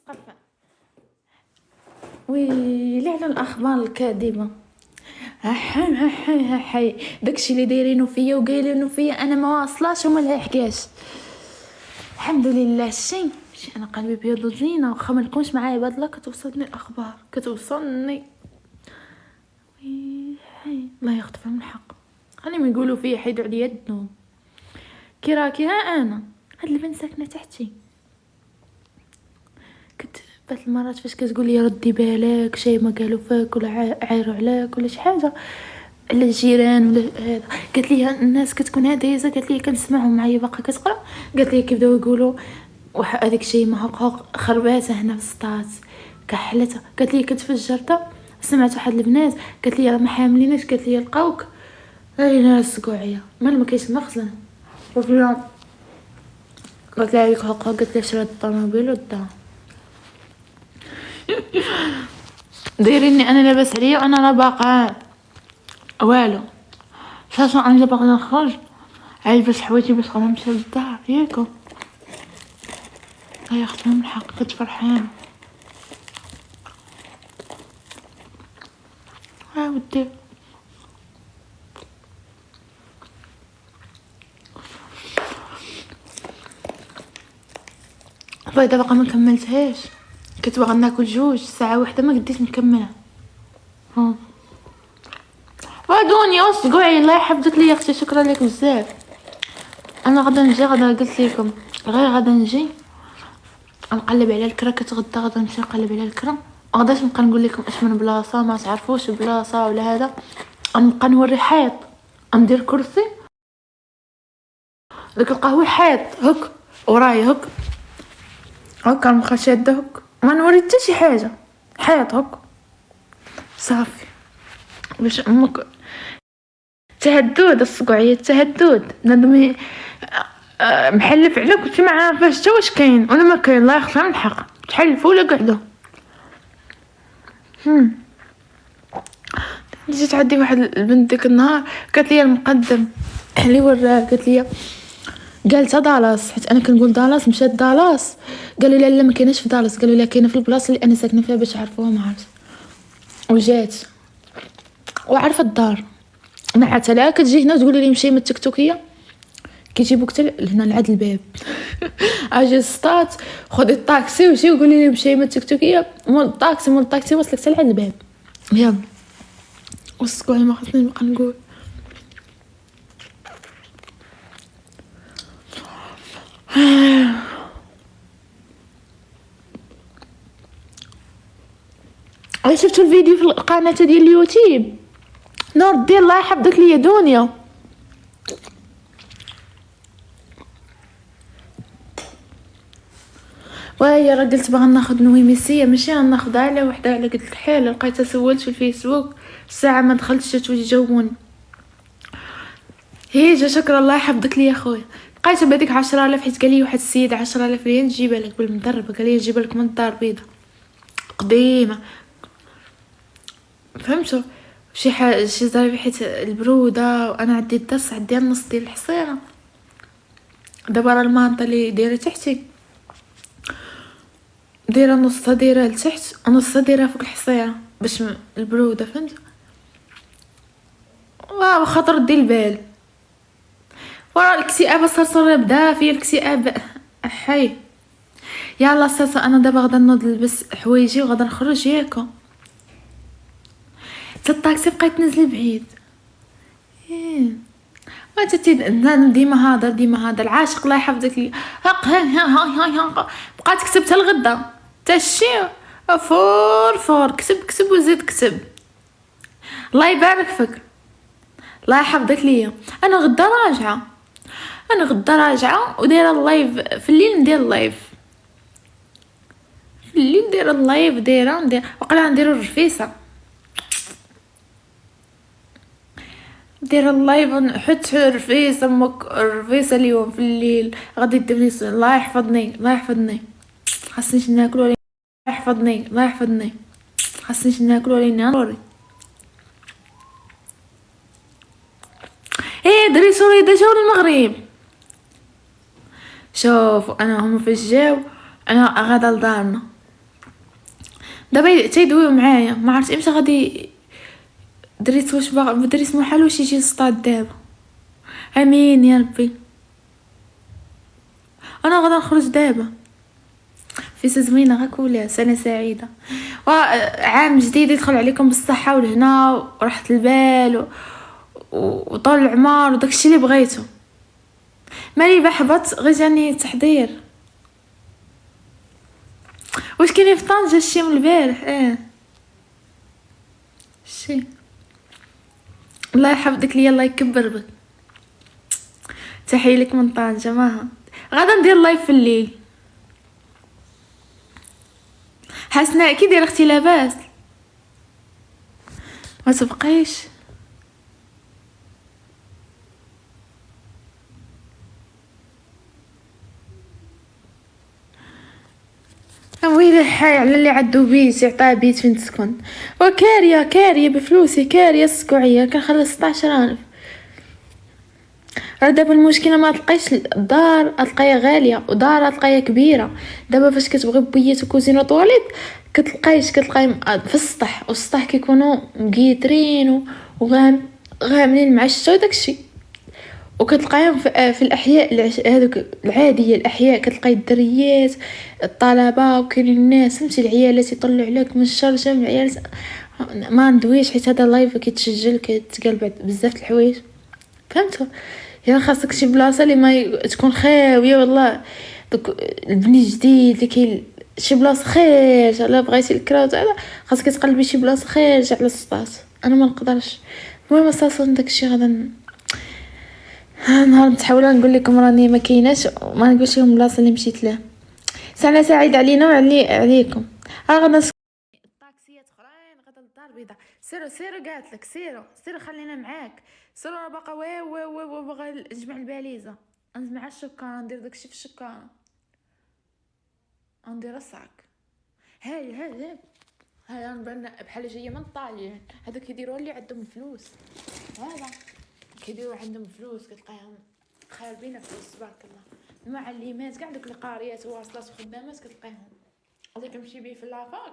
قفا ويلي على الاخبار الكاذبه. هحي داكشي اللي دايرينو فيا وقايلينو فيا انا ما واصلاش وما لحقاش. الحمد لله شي انا قلبي بيض زينه واخا ما نكونش معايا بهاد لا كتوصلني الاخبار كتوصلني. الله يخطف من الحق خليهم يقولوا فيا حيدوا عليا الذنوب. كي راكي ها انا هاد البنت ساكنه تحتي كنت بعض المرات فاش كتقول لي ردي بالك شي ما قالوا فيك ولا عايروا عليك ولا شي حاجه على الجيران ولا هذا. قالت لي الناس كتكون هدايزه قالت لي كنسمعهم معايا باقا كتقرا قالت لي كيبداو يقولوا هذاك الشيء ما حقق خرباتها هنا في السطات كحلتها. قالت لي كنت في الجرده سمعت واحد البنات قالت لي راه ما حاملينش قالت لي لقاوك غير ناس قوعيه ما كاينش مخزن. قلت لها عليك حقها قالت لي شرات الطوموبيل والدار دايريني انا لاباس عليا وانا لا باقا والو. ساشا انا باغا نخرج عايز حوايجي باش غنمشي للدار ياكو. هيا اختي من الحق كنت فرحانه. ودي البيضه باقا ما كملتهاش كنت باغا ناكل جوج ساعه واحده ما قديت نكملها. دوني اصقعي الله يحفظك لي اختي شكرا لك بزاف. انا غدا نجي غدا قلت لكم غير غدا نجي نقلب على الكرا كتغدا غدا نمشي نقلب على الكرا. غداش نبقى نقول لكم اش من بلاصه ما تعرفوش بلاصه ولا هذا. نبقى نوري حيط ندير كرسي داك القهوه حيط هك وراي هك نبقى شاده هك ما نوري حتى شي حاجه حيط هك صافي باش امك تهدود الصقعيه تهدود ندمي محلف عليك وانت ما عارفاش حتى واش كاين ولا ما كاين. الله يخلص من الحق تحلفوا ولا قعدوا. جيت عندي واحد البنت ديك النهار قالت لي المقدم اللي وراه قالت لي قالتها دالاس حيت انا كنقول دالاس مشات دالاس قالوا لا ما كايناش في دالاس قالوا لا كاينه في البلاصه اللي انا ساكنه فيها باش عرفوها ما عرفت وجات وعرفت الدار مع لا كتجي هنا تقول لي مشي من التكتوكيه كيجيبوك حتى لهنا لعند الباب. اجي سطات خذي الطاكسي ومشي وقولي لي مشي من التكتوكيه مول الطاكسي وصلك حتى لعند الباب. يلا وسكوني ما خصني نبقى نقول. شفتوا الفيديو في القناه ديال اليوتيوب نور الدين الله يحفظك ليا دنيا وهي راه قلت باغا ناخذ نويميسيه ماشي غناخذها على وحده على قد الحال لقيتها سولت في الفيسبوك الساعه ما دخلتش توجي جاوبوني. هي شكرا الله يحفظك ليا خويا لقيتها بهذيك 10,000 حيت قال لي واحد السيد 10,000 ريال نجيبها لك بالمدربه قال لي نجيبها لك من الدار بيضه قديمه فهمتوا شي حاجه شي ظريفه حيت البروده وانا عندي الدرس عندي النص ديال الحصيره دابا راه المانطه اللي دايره تحتي دايره نصها دايره لتحت ونصها دايره فوق الحصيره باش البروده فهمت. واه خاطر دي البال ورا الاكتئاب الصرصور بدا في الاكتئاب حي. يلا ساسا انا دابا غدا نوض نلبس حوايجي وغدا نخرج ياكو حتى الطاكسي بقيت نزل بعيد. ديما هذا العاشق الله يحفظك لي بقات كتب حتى الغدا حتى الشي فور كتب وزيد كتب الله يبارك فيك الله يحفظك ليا. انا غدا راجعه ودايره اللايف في الليل ندير اللايف في الليل دايره اللايف ندير وقيلا نديرو الرفيسه دير اللايف نحط الرفيسه الرفيسه اليوم في الليل غادي دير الله يحفظني خاصنيش ناكل ولا الله يحفظني خاصنيش ناكل ولا نوري. دري سوري دا جاو المغرب شوف انا هم فاش جاو انا غادا لدارنا دابا تيدويو معايا، ما عرفت امتى غادي دريت واش باغا دريت محال واش يجي الصطاد دابا. امين يا ربي. انا غادا نخرج دابا في زوينه هاك ولا سنه سعيده وعام جديد يدخل عليكم بالصحه والهنا وراحه البال وطول العمر وداكشي اللي بغيتو. مالي بحبط غير جاني تحضير. واش كاين في طنجة الشي من البارح؟ شي الله يحفظك ليا، الله يكبر بك. تحية لك من طنجة. ماها غادا ندير لايف في الليل. حسنا كي دايره اختي؟ لاباس؟ ما تبقيش ويلي الحي على اللي عدو بيت يعطاه بيت فين تسكن. وكاريه بفلوسي، كاريه السكوعيه كنخلص 16000. راه دابا المشكله ما تلقايش الدار، تلقايها غاليه ودار تلقايها كبيره. دابا فاش كتبغي بيت وكوزينه وطواليت كتلقاي في السطح، والسطح كيكونوا مقيترين وغاملين مع الشتا وداكشي. وكتلقاهم في الاحياء هذوك العاديه، الاحياء كتلقاي الدريات الطلبه وكاين الناس فهمتي، العيالات يطلعوا عليك من الشرجم. العيال ما ندويش حيت هذا لايف كيتسجل كيتقال بعد بزاف د الحوايج فهمتوا. يعني خاصك شي بلاصه اللي ما تكون خاويه والله. دوك البني جديد اللي كاين شي بلاصه خارج الا بغيتي الكراوت هذا خاصك تقلبي شي بلاصه خارج على السطات. انا ما نقدرش. المهم اصلا داكشي غادا نهار نتحاول نقول لكم راني ما كايناش، ما نقولش لكم البلاصه اللي مشيت لها. سنه سعيد علينا عليكم. غادا الطاكسيات اخرين غادا للدار البيضاء. سيروا قالت لك سيروا خلينا معاك. سيروا راه باقا و باغا نجمع الباليزه، نجمع الشكاره، ندير داكشي في الشكاره، ندير الصاك. هاي نبان بحال جايه من طاليان. هذا كيديروا اللي عندهم فلوس، هذا كيديروا عندهم فلوس كتلقاهم خاربين فلوس تبارك الله. المعلمات كاع دوك القاريات واصلات وخدامات كتلقاهم. هذا كنمشي بيه في لافاك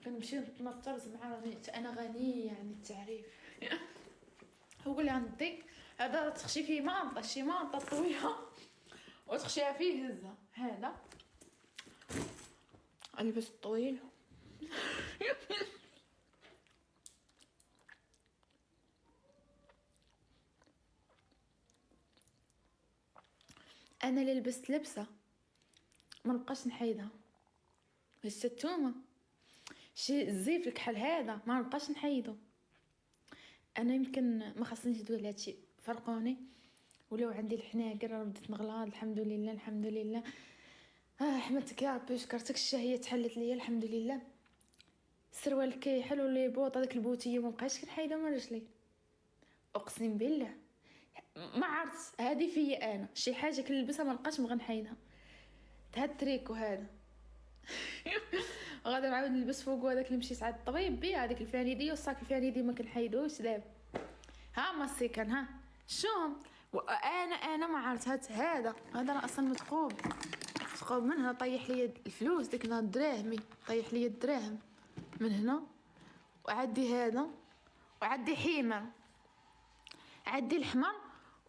كنمشي نتنطرز مع راني انا غنيه يعني التعريف. هو اللي عندك هذا تخشي فيه مانطه، شي مانطه طويله وتخشيها فيه هزه. هذا البس طويل. انا اللي لبست لبسه ما نبقاش نحيدها. الشتومه شي الزيف الكحل هذا ما نبقاش نحيدو. انا يمكن ما خاصنيش ندوي على هادشي، فرقوني ولو عندي الحناقر بديت نغلط. الحمد لله حمدتك يا ربي شكرتك. الشهيه تحلت ليا الحمد لله. السروال كيحل ولي بوط هذاك البوتيه ما بقاش كنحيدها من رجلي. اقسم بالله ما عرفت هذه فيا انا شي حاجه كنلبسها ما نبقاش نبغي نحيدها. هاد التريكو هذا غادي نعاود نلبس فوقو هذاك اللي مشيت عند الطبيب بيه، هذيك الفانيديه والصاك الفانيدي ما كنحيدوش دابا. ها ما السيكن ها شو انا ما عرفت هذا راه اصلا مثقوب من هنا. طيح لي الفلوس ديك الدراهمي، طيح لي الدراهم من هنا. وعدي هذا وعدي حمر، عدي الحمر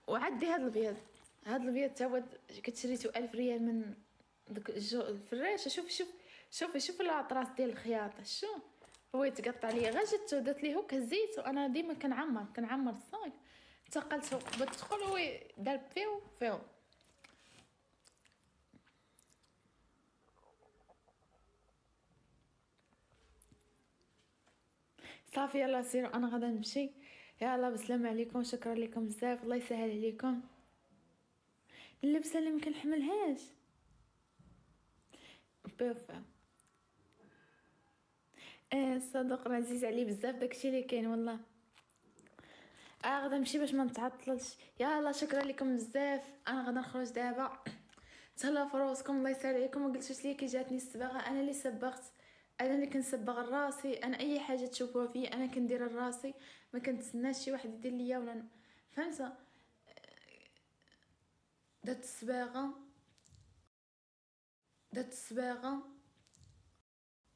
وعدي هذا الابيض. هذا الابيض تا هو كتشريتو 1000 ريال من داك الفراشه. شوف الاطراس ديال الخياطه شو هو يتقطع ليا. غير جبتو درت ليه هكا هزيتو. انا ديما كنعمر الصاك ثقلته قبل تدخل هو دار فيو. صافي يلا سيروا انا غادا نمشي. يلا بسلامة عليكم. شكرا لكم بزاف. الله يسهل عليكم. اللبسه اللي مكنحملهاش بوفا صدق عزيز علي بزاف داكشي اللي كاين والله. غادا نمشي باش ما نتعطلش. يلا شكرا لكم بزاف. انا غادا نخرج دابا. تهلاو في روسكم. الله يسهل عليكم. ما قلتوش ليا كي جاتني الصباغه انا اللي صبغت، انا اللي كنصبغ راسي. انا اي حاجه تشوفوها فيا انا كندير راسي، ما كنتسناش شي واحد يدير ليا ولا فهمت. درت الصباغه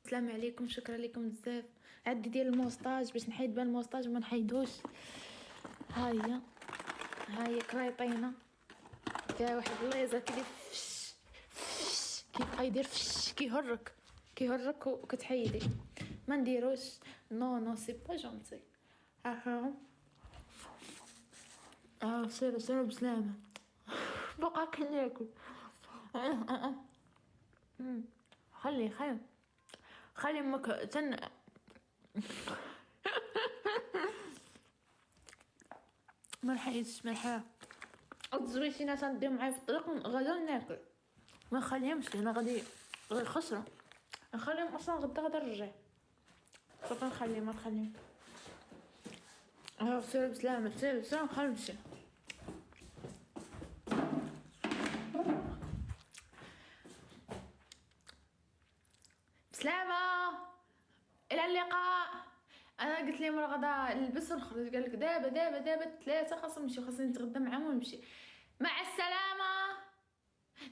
السلام عليكم، شكرا لكم بزاف. عدي ديال الموستاج باش نحيد بها الموستاج وما نحيدوش. هاهي كريطينه فيها واحد الليزر كيدير فش كيبقى يدير فش كيهرك وكتحيدي. ما نديروش نو سي با جونتي. سيروا بسلامه. بقى كناكل. خلي امك ما نحيدش ملحه. الزويتينات تنديهم معايا في الطريق غدا ناكل، ما نخليهمش. انا غادي خسره نخليهم اصلا غدا نرجع. صافي ما نخليهم. سير بسلامه خلي نمشي. بسلامه الى اللقاء. انا قلت لهم غدا نلبس ونخرج، قال لك دابا 3 خاصني نتغدى معاهم ونمشي. مع السلامه.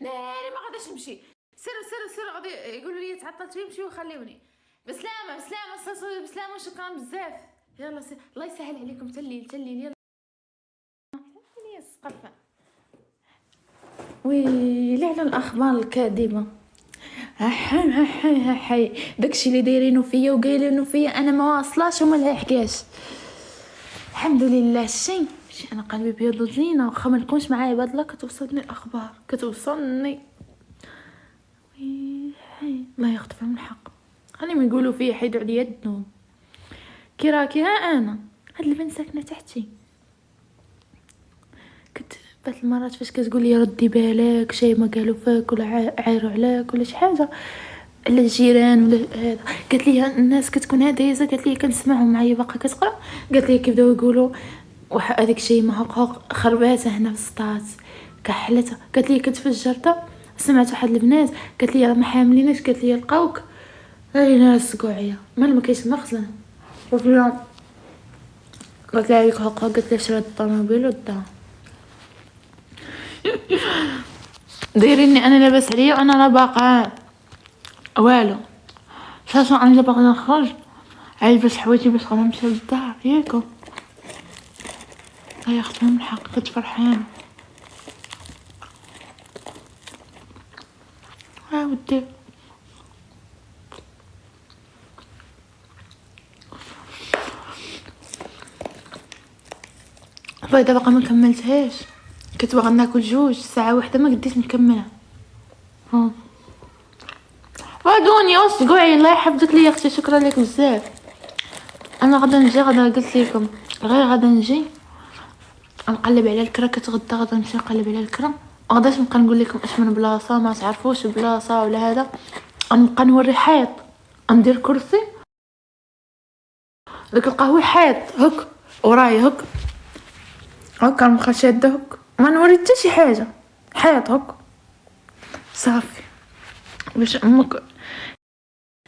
ناري ما غاداش نمشي. سيروا غادي يقولوا لي تعطلت يمشي وخليوني. بسلامه بسلامه شكرا بزاف. يلا الله يسهل عليكم. تليل يلا السقفه. ويلي على الاخبار الكاذبه. هاي داكشي اللي دايرينو فيا وقايلينو فيا انا ما واصلاش وما لاحقاش. الحمد لله. شي انا قلبي بيض زينه، واخا ما نكونش معايا بادله كتوصلني الاخبار الله يخطفهم الحق. خليهم يقولوا فيا حيدوا عليا الذنوب. كي راكي انا هاد البنت ساكنه تحتي، كنت بعض المرات فاش كتقول لي ردي بالك شي ما قالوا فيك ولا عايروا عليك ولا شي حاجه على الجيران ولا هذا، قالت لي الناس كتكون هاديزه، قالت لي كنسمعهم معايا باقا كتقرا، قالت لي كيبداو يقولوا هذاك الشيء ما هق خرباتها هنا في السطات كحلتها. قالت لي كنت في الجرده سمعت واحد البنات قالت لي راه ما حاملينش، قالت لي لقاوك هاي لصقوا عليا ما كاينش مخزن. قلت لها عليك حقها، قالت لي شرات الطوموبيل والدار دايريني انا لاباس عليا وانا لا باقا والو. شاشا انا باغا نخرج عايبس حوايجي باش غادي نمشي للدار ياكو. يا اختي من الحق كنت فرحانه. ودي البيضه باقا ما كملتهاش، كنت باغا ناكل 2 ساعه واحده ما قديت نكملها. وادوني اسقعي الله يحفظك لي يا اختي، شكرا لك بزاف. انا غدا نجي، غدا قلت لكم غير غدا نجي نقلب على الكرا كتغدى، غدا نمشي نقلب على الكرا. غداش نبقى نقول لكم اش من بلاصه ما تعرفوش بلاصه ولا هذا، نبقى نوري حيط ندير كرسي داك القهوه حيط هك ورايا هك نبقى شاده هك ما نوري حتى شي حاجه، حيط هك صافي باش امك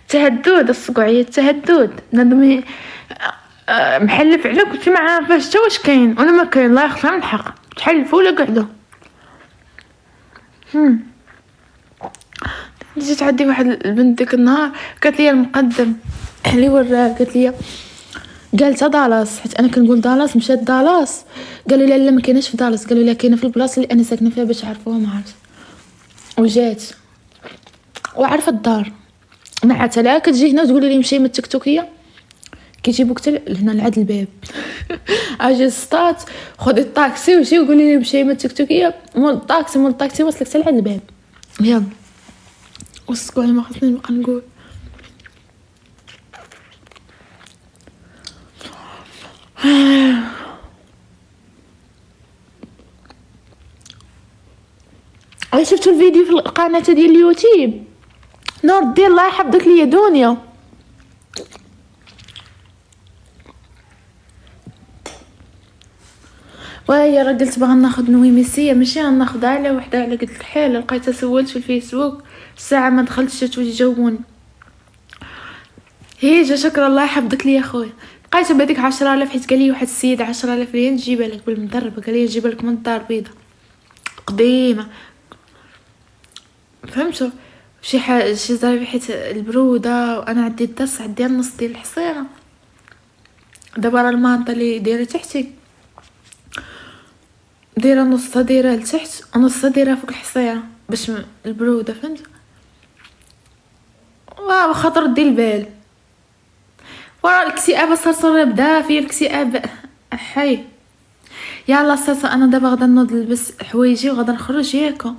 تهدود السقعيه تهدود ندمي محلف عليك كنت ما عارفاش حتى واش كاين ولا ما كاين. الله يخلص من الحق تحلفوا ولا قعدوا. جيت عندي واحد البنت ديك النهار قالت لي المقدم اللي وراه، قالت لي قالت دالاس، حيت انا كنقول دالاس مشات دالاس، قالوا لا ما كايناش في دالاس، قالوا لا كاينه في البلاصه اللي انا ساكنه فيها باش عرفوها ما عرفت. وجات وعرفت الدار نعتها لا كتجي هنا تقول لي مشي من التكتوكيه كيجيبوك حتى لهنا لعند الباب. اجي السطات خدي الطاكسي ومشي وقولي لي مشي من التكتوكيه مول الطاكسي وصلك حتى لعند الباب. يلا وسكوني ما خصني نبقى نقول. شفتوا الفيديو في القناه ديال اليوتيوب نور الدين الله يحفظك ليا دنيا، وهي راه قلت باغا ناخذ نويميسيه ماشي غناخذها على وحده على قد الحال. لقيتها سولت في الفيسبوك الساعه ما دخلتش تجاوبوني. هي شكرا الله يحفظك ليا خويا. لقيتها بهذيك 10,000 حيت قال لي واحد السيد 10,000 ريال نجيبها لك بالمدربه، قال لي نجيبها لك من الدار بيضه قديمه فهمتوا. شي حاجة شي زي حيت البرودة، وانا عندي الدرس، عندي النص ديال الحصيرة دابا. راه المانطا اللي دايره تحتي دايره نصها دايره لتحت ونصها دايره فوق الحصيرة باش البرودة، فهمت؟ واخا تردي البال. ورا الاكتئاب صار بدا في الاكتئاب حي. يلا ساسا انا دابا غادا نوض نلبس حوايجي وغادا نخرج ياكو.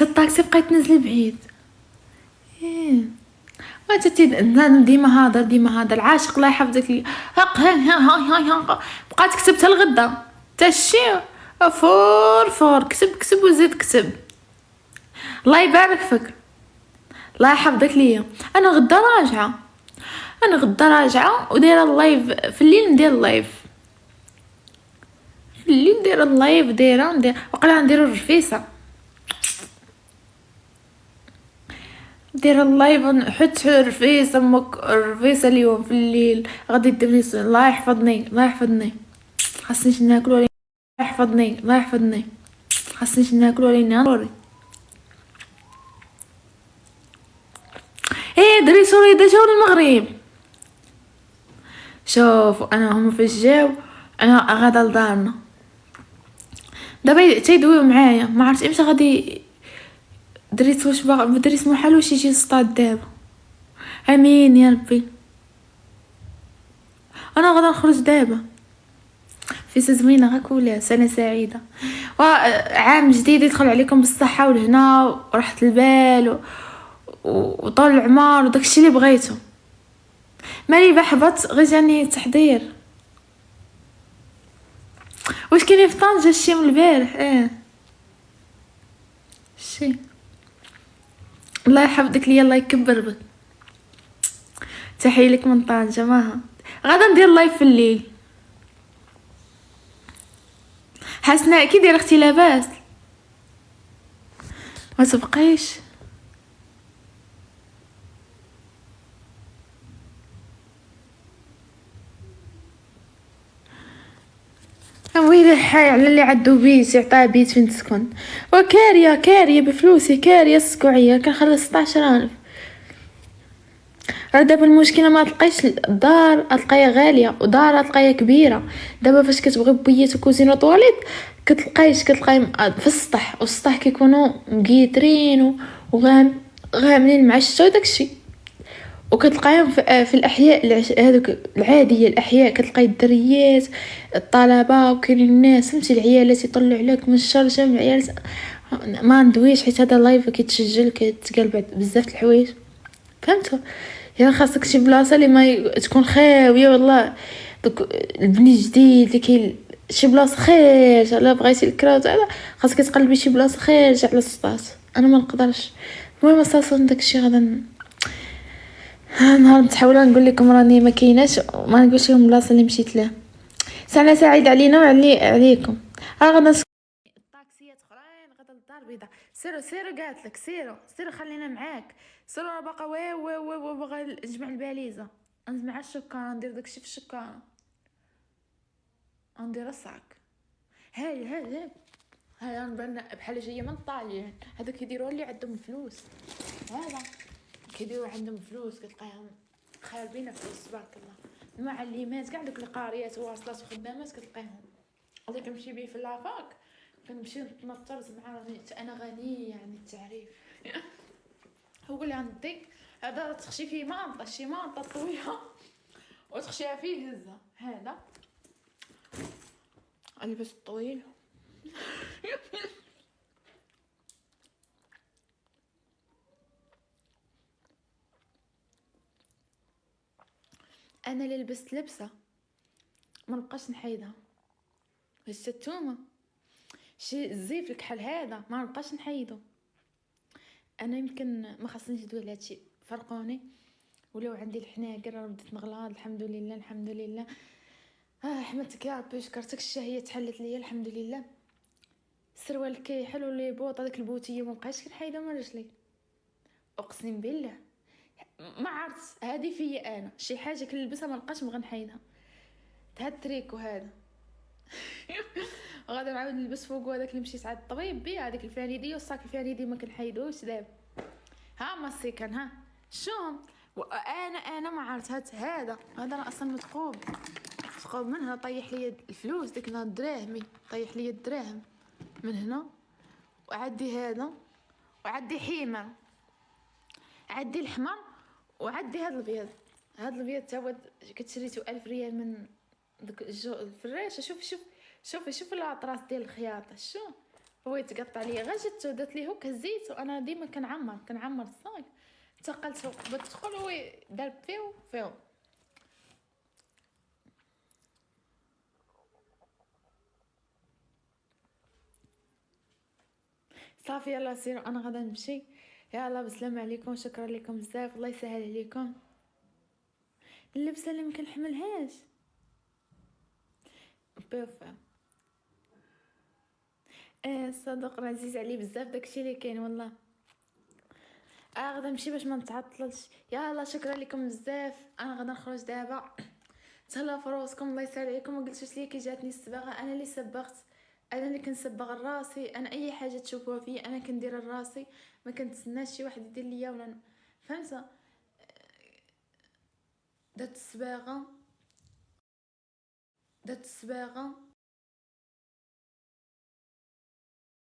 الطاكسي بقى يتنزل بعيد. وانت ديما هذا العاشق الله يحفظك لي. بقات كتبت الغدا تاشي فور كتب وزيد كتب. الله يبارك فيك، الله يحفظك ليا. انا غدا راجعه ودايره اللايف في الليل، ندير اللايف في الليل، دايره اللايف، ندير وقيلا نديرو الرفيسه، دير اللايف نحط الرفيسه الرفيسه اليوم في الليل غادي ديرني. الله يحفظني خاصنيش ناكل ولا الله يحفظني خاصنيش ناكل ولا ناري. دري سوري دا جاو المغرب. شوف انا هما فاش جاو انا غادا لدارنا دابا تيدويو معايا، ما عرفت امتى غادي دريت واش باغي دريت محال واش يجي الصطاد دابا. امين يا ربي. انا غادا نخرج دابا في زوينه هاك ولا سنه سعيده وعام جديد يدخل عليكم بالصحه والهنا وراحه البال وطول العمر وداكشي اللي بغيتو. مالي بحبط غير جاني تحضير. واش كاين في طنجة شي من البارح؟ شي الله يحفظك ليا، الله يكبر بك. تحيه لك من طنجة. ماها غادا ندير لايف في الليل. حسناء كي دايره اختي؟ لاباس؟ ما تبقيش ويلي حي على اللي عندو بيت يعطيه بيت فين تسكن. وكاريه بفلوسي، كاريه السكوعيه كنخلص 16,000. راه دابا المشكله ما تلقايش الدار، تلقايها غاليه، ودار تلقايها كبيره. دابا فاش كتبغي بيت وكوزينه طواليت كتلقاي في السطح، والسطح كيكونوا مقيترين وغاملين مع الشتا وداكشي. وكتلقايهم في الاحياء هذوك العاديه، الاحياء كتلقاي الدريات الطلبه وكاين الناس فهمتي، العيالات يطلعوا عليك من الشر جمع العيال. ما ندويش حيت هذا لايف كيتسجل كيتقال بزاف د الحوايج فهمتوا. يعني خاصك شي بلاصه اللي ما تكون خاويه والله. دوك البني جديد اللي كاين شي بلاصه خارج على بغيتي الكراوت هذا خاصك تقلبي شي بلاصه خارج على السطات. انا ما نقدرش. المهم اصلا داكشي غادا نهار نتحاول نقول لكم راني ما كايناش، ما نقولش لكم البلاصه اللي مشيت لها. سنه سعيد علينا عليكم. غادا الطاكسيات اخرين غادا للدار البيضاء. سيروا قالت لك سيروا خلينا معاك. سيروا راه باقا باغا نجمع الباليزه، نجمع الشكاره، ندير داكشي في الشكاره، ندير الصاك. هاي نبان بحال جايه من طاليان. هذا كيديروا اللي عندهم فلوس، هذا كيديروا عندهم فلوس كتلقاهم خاربين فلوس تبارك الله. المعلمات كاع دوك القاريات واصلات وخدامات كتلقاهم. اللي كنمشي بيه في لافاك كنمشي نتنطرز مع راني انا غنيه يعني التعريف. هو اللي عندك هذا تخشي فيه مانطه، شي مانطه طويله وتخشيها فيه هزه. هذا البس الطويل. انا اللي لبست لبسه ما نبقاش نحيدها. الشتومه شي الزيف الكحل هذا ما نبقاش نحيدو. انا يمكن ما خاصنيش ندوي على هادشي، فرقوني ولو عندي الحناقر بديت نغلط. الحمد لله حمدتك يا ربي، شكرتك. الشهيه تحلت ليا الحمد لله. السروال كيحل ولي بوط هذاك البوتيه ما بقاش كنحيدها من رجلي. اقسم بالله ما عرفت هذه فيا انا شي حاجه كنلبسها ما نبقاش نبغى نحيدها. هاد التريكو هذا وغادي نعاود نلبس فوق هذاك اللي مشيت عند الطبيب بيه، هذيك الفانيدي والصاك الفانيدي ما كنحيدوش دابا. ها ما السيكن ها شو انا ما عرفت هذا انا اصلا متقوب من هنا، طيح لي الفلوس ديك الدراهمي، طيح لي الدراهم من هنا، وعدي هذا، وعدي حمار، عدي الحمر، وعدي هذا الابيض. هذا الابيض تا هو كتشريتو 1000 ريال من داك الفراشه. شوف الاطراس ديال الخياطه، شو هو يتقطع ليا غير جبتو درت ليه هكا هزيتو. انا ديما كنعمر الصاك، انتقلتو بدخل هو دار فيو صافي. يلا سيروا انا غادا نمشي. يلا بسلام عليكم، شكرا لكم بزاف، الله يسهل عليكم. اللبسه اللي مكنحملهاش بوفا صدق عزيز علي بزاف داكشي اللي كاين والله. غادا نمشي باش ما نتعطلش. يلا شكرا لكم بزاف، انا غادا نخرج دابا. تهلاو في روسكم، الله يسهل عليكم. ما قلتوش لي كي جاتني الصباغه، انا اللي صبغت، انا اللي كنصبغ راسي. انا اي حاجه تشوفوها فيا انا كندير راسي، ما كنتسناش شي واحد يدير ليا ولا فهمت. درت الصباغه